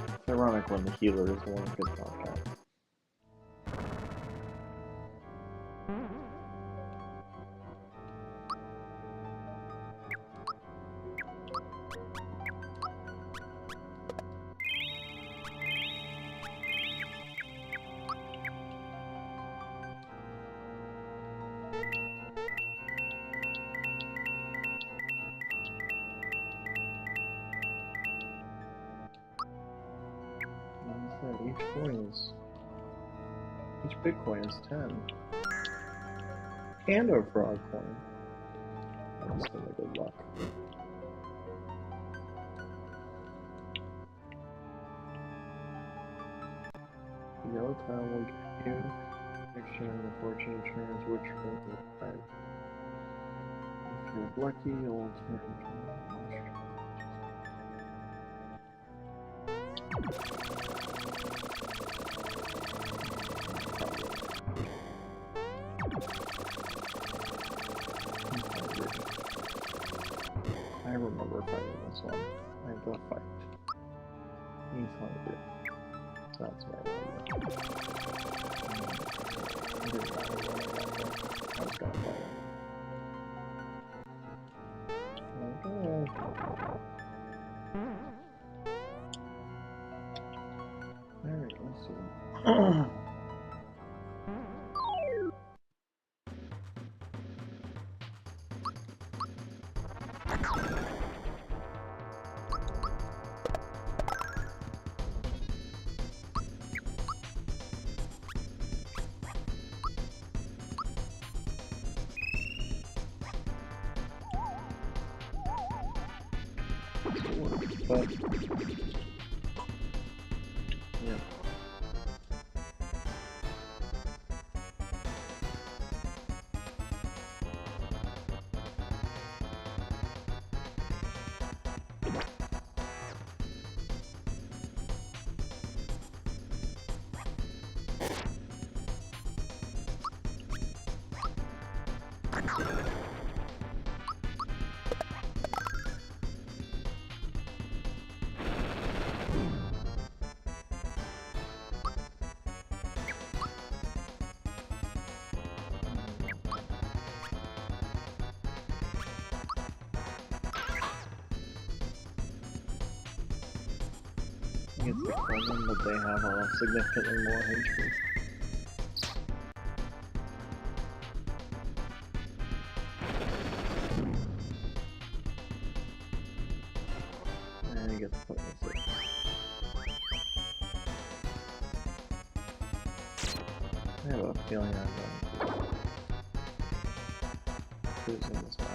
It's ironic when the healer is the one who gets knocked out. Each Bitcoin is 10. And a frog coin. That's gonna be good luck. The yellow tile will give you exchange the fortune turns which will be right. If you're lucky, you'll turn I remember fighting this one. I had to fight. He's hungry. That's what I remember. It didn't matter what I got there. I was gonna fight him. Alright, let's see. But yeah. think it's the Kremlin, but they have significantly more henchmen. And he gets put in the city. I have a feeling I'm losing this battle.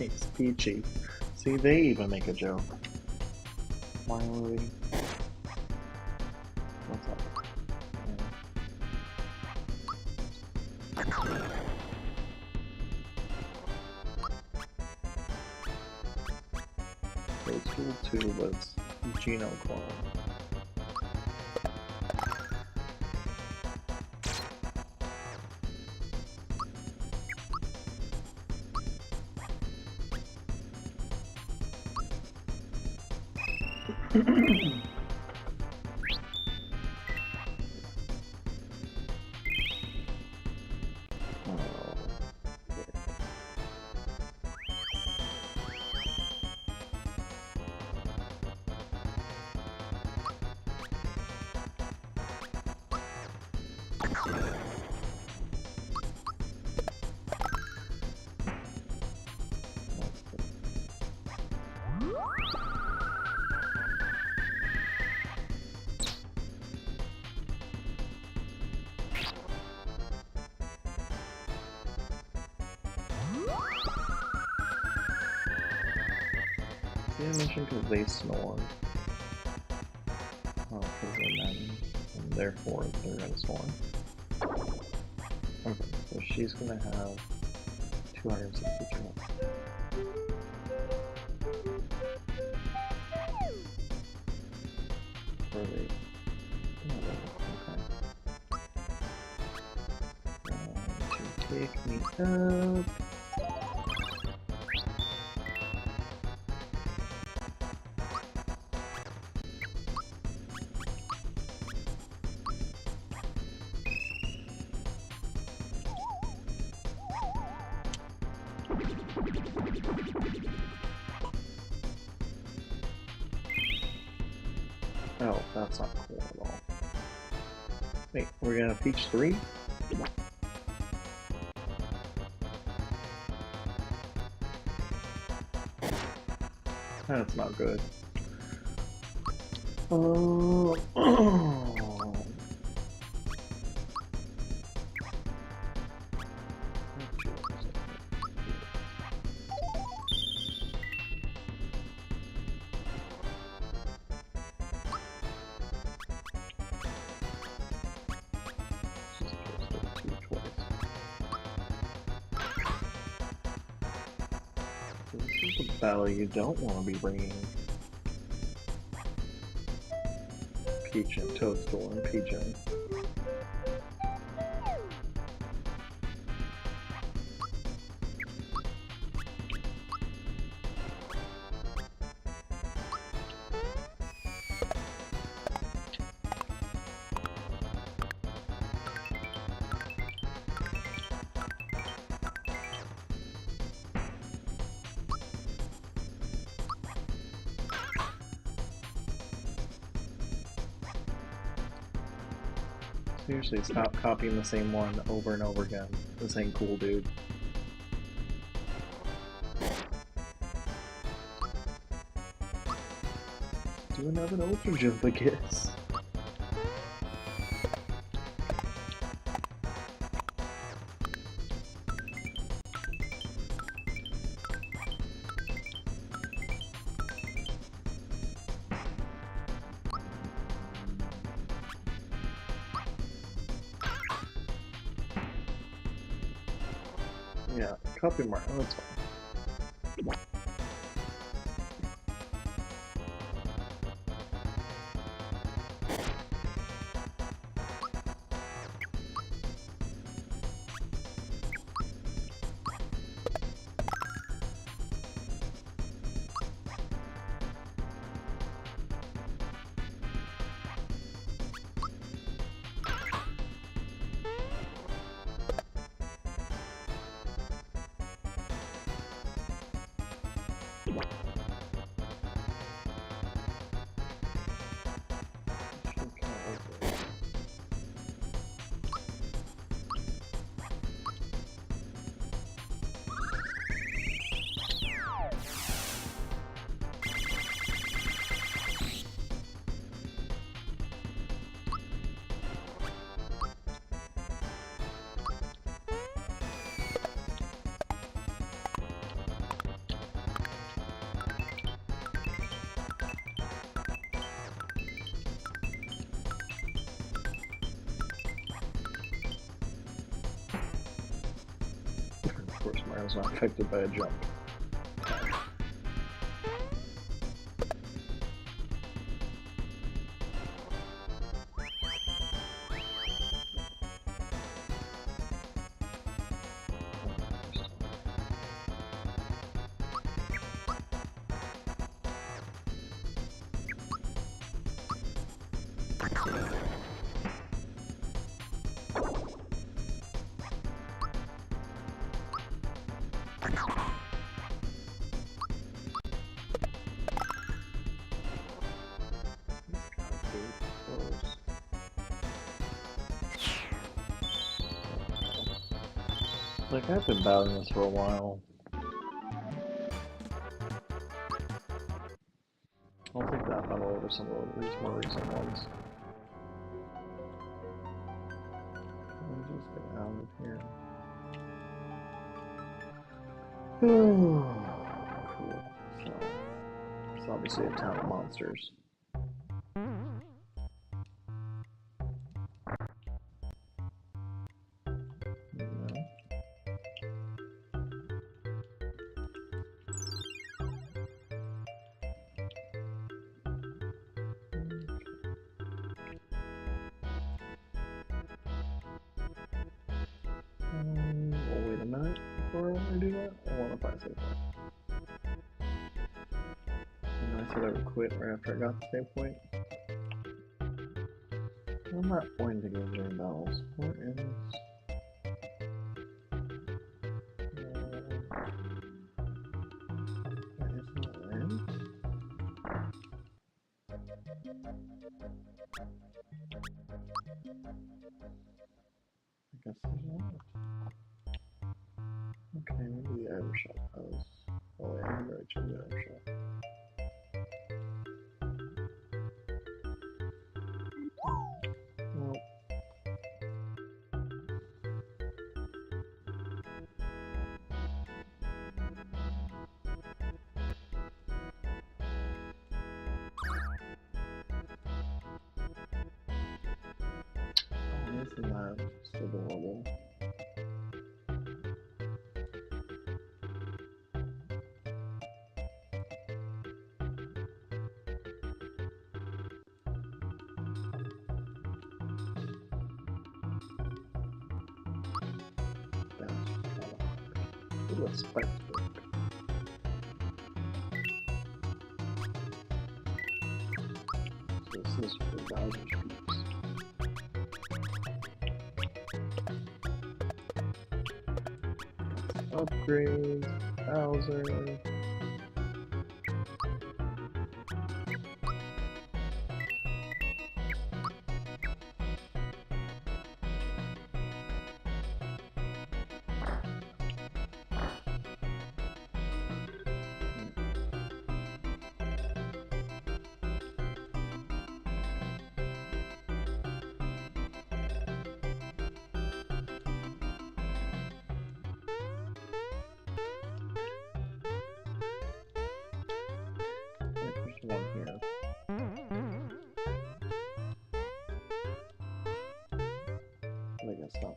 It's peachy. See, they even make a joke. Why were we? What's up? So Tool 2 was Geno clone. Animation because they snore. Oh, because they're men, and therefore they're gonna snore. Okay, so she's gonna have 262. For the okay. To take me up. Oh, that's not cool at all. Wait, we're gonna Peach 3? That's not good. Oh. This is a battle you don't want to be bringing Peach and Toadstool and Peach in. Seriously, stop copying the same one over and over again. This ain't cool, dude. Do another Ultra Jump, I guess. Yeah, copy mark. Oh, that's fine. Of course, Mario's not affected by a jump. Like, I've been battling this for a while. I'll take that battle over some of these more recent ones. Let me just get out of here. Cool. So, it's obviously a town of monsters. Well, wait a minute before I want to do that. I want to find save point. And I said I would quit right after I got the save point. I'm not going to get any battles. What is... I guess there's not. Okay, maybe the item shop has... Oh wait, I'm going to check the item shop. Well, oh, isn't that just adorable? Ooh, a spike book. So this is for Bowser's Peaks. Upgrades, Bowser. There's one here. But I guess not.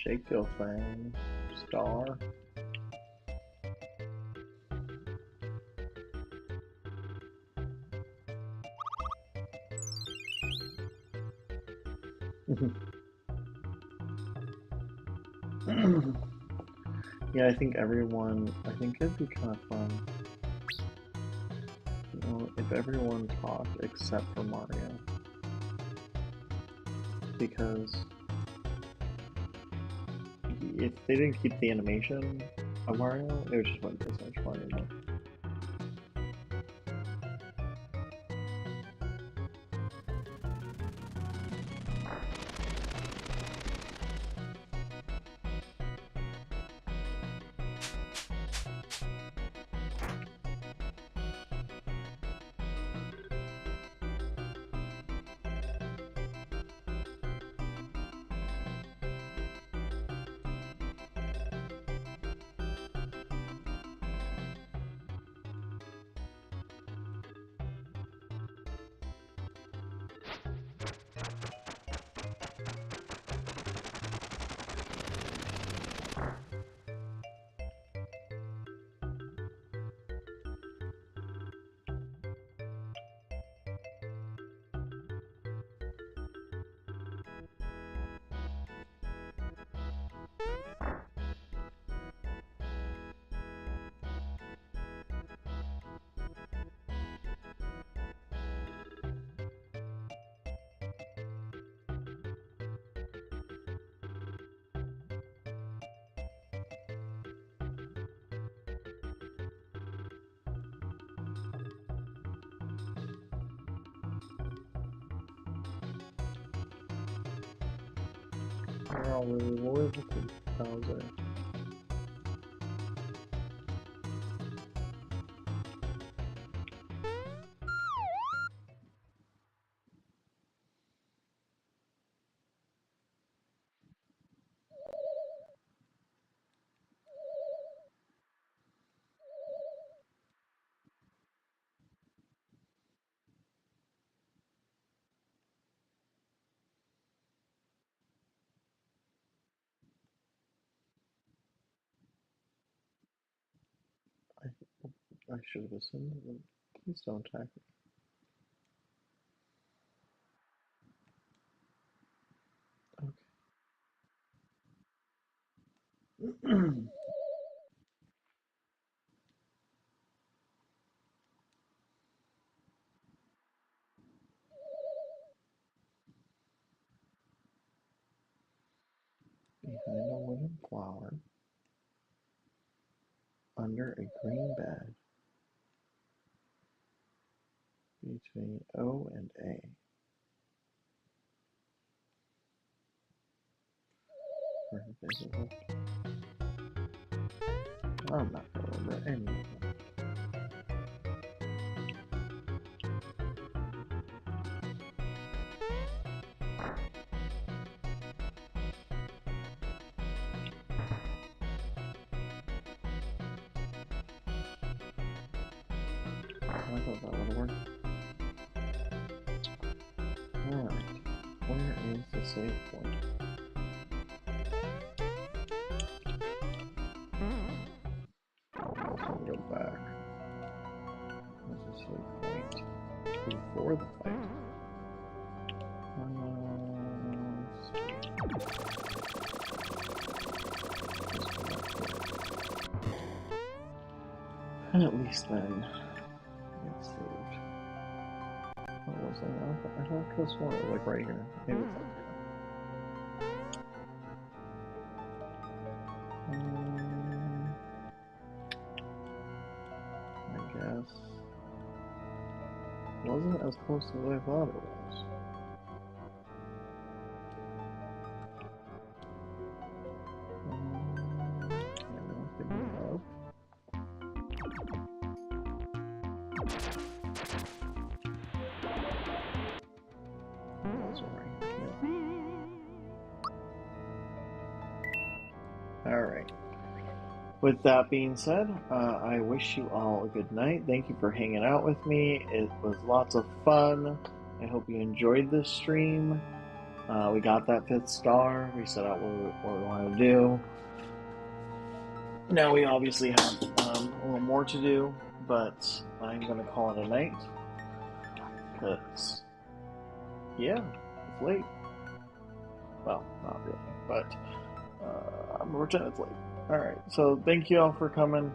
Shake your thing, star. Yeah, I think everyone. I think it'd be kind of fun, if everyone talked except for Mario, because if they didn't keep the animation of Mario, it just wouldn't be as much fun. We're all really loyal to Bowser. I should have assumed that. Please don't attack me. Okay. Behind a wooden flower, under a green bed, between O and A. For invisible. I'm not going to remember any of them. I thought that would work. Alright, where is the save point? Let's go back. Where's the save point? Before the fight. And at least then, it's saved. What was I? I thought it was one like right here. Maybe it's up here. I guess. Wasn't as close as I thought it was. Alright. With that being said, I wish you all a good night. Thank you for hanging out with me. It was lots of fun. I hope you enjoyed this stream. We got that 5th star. We set out what we want to do. Now we obviously have a little more to do, but I'm going to call it a night. Because, yeah, it's late. Well, not really, but I'm over 10 minutes late. All right. So thank you all for coming.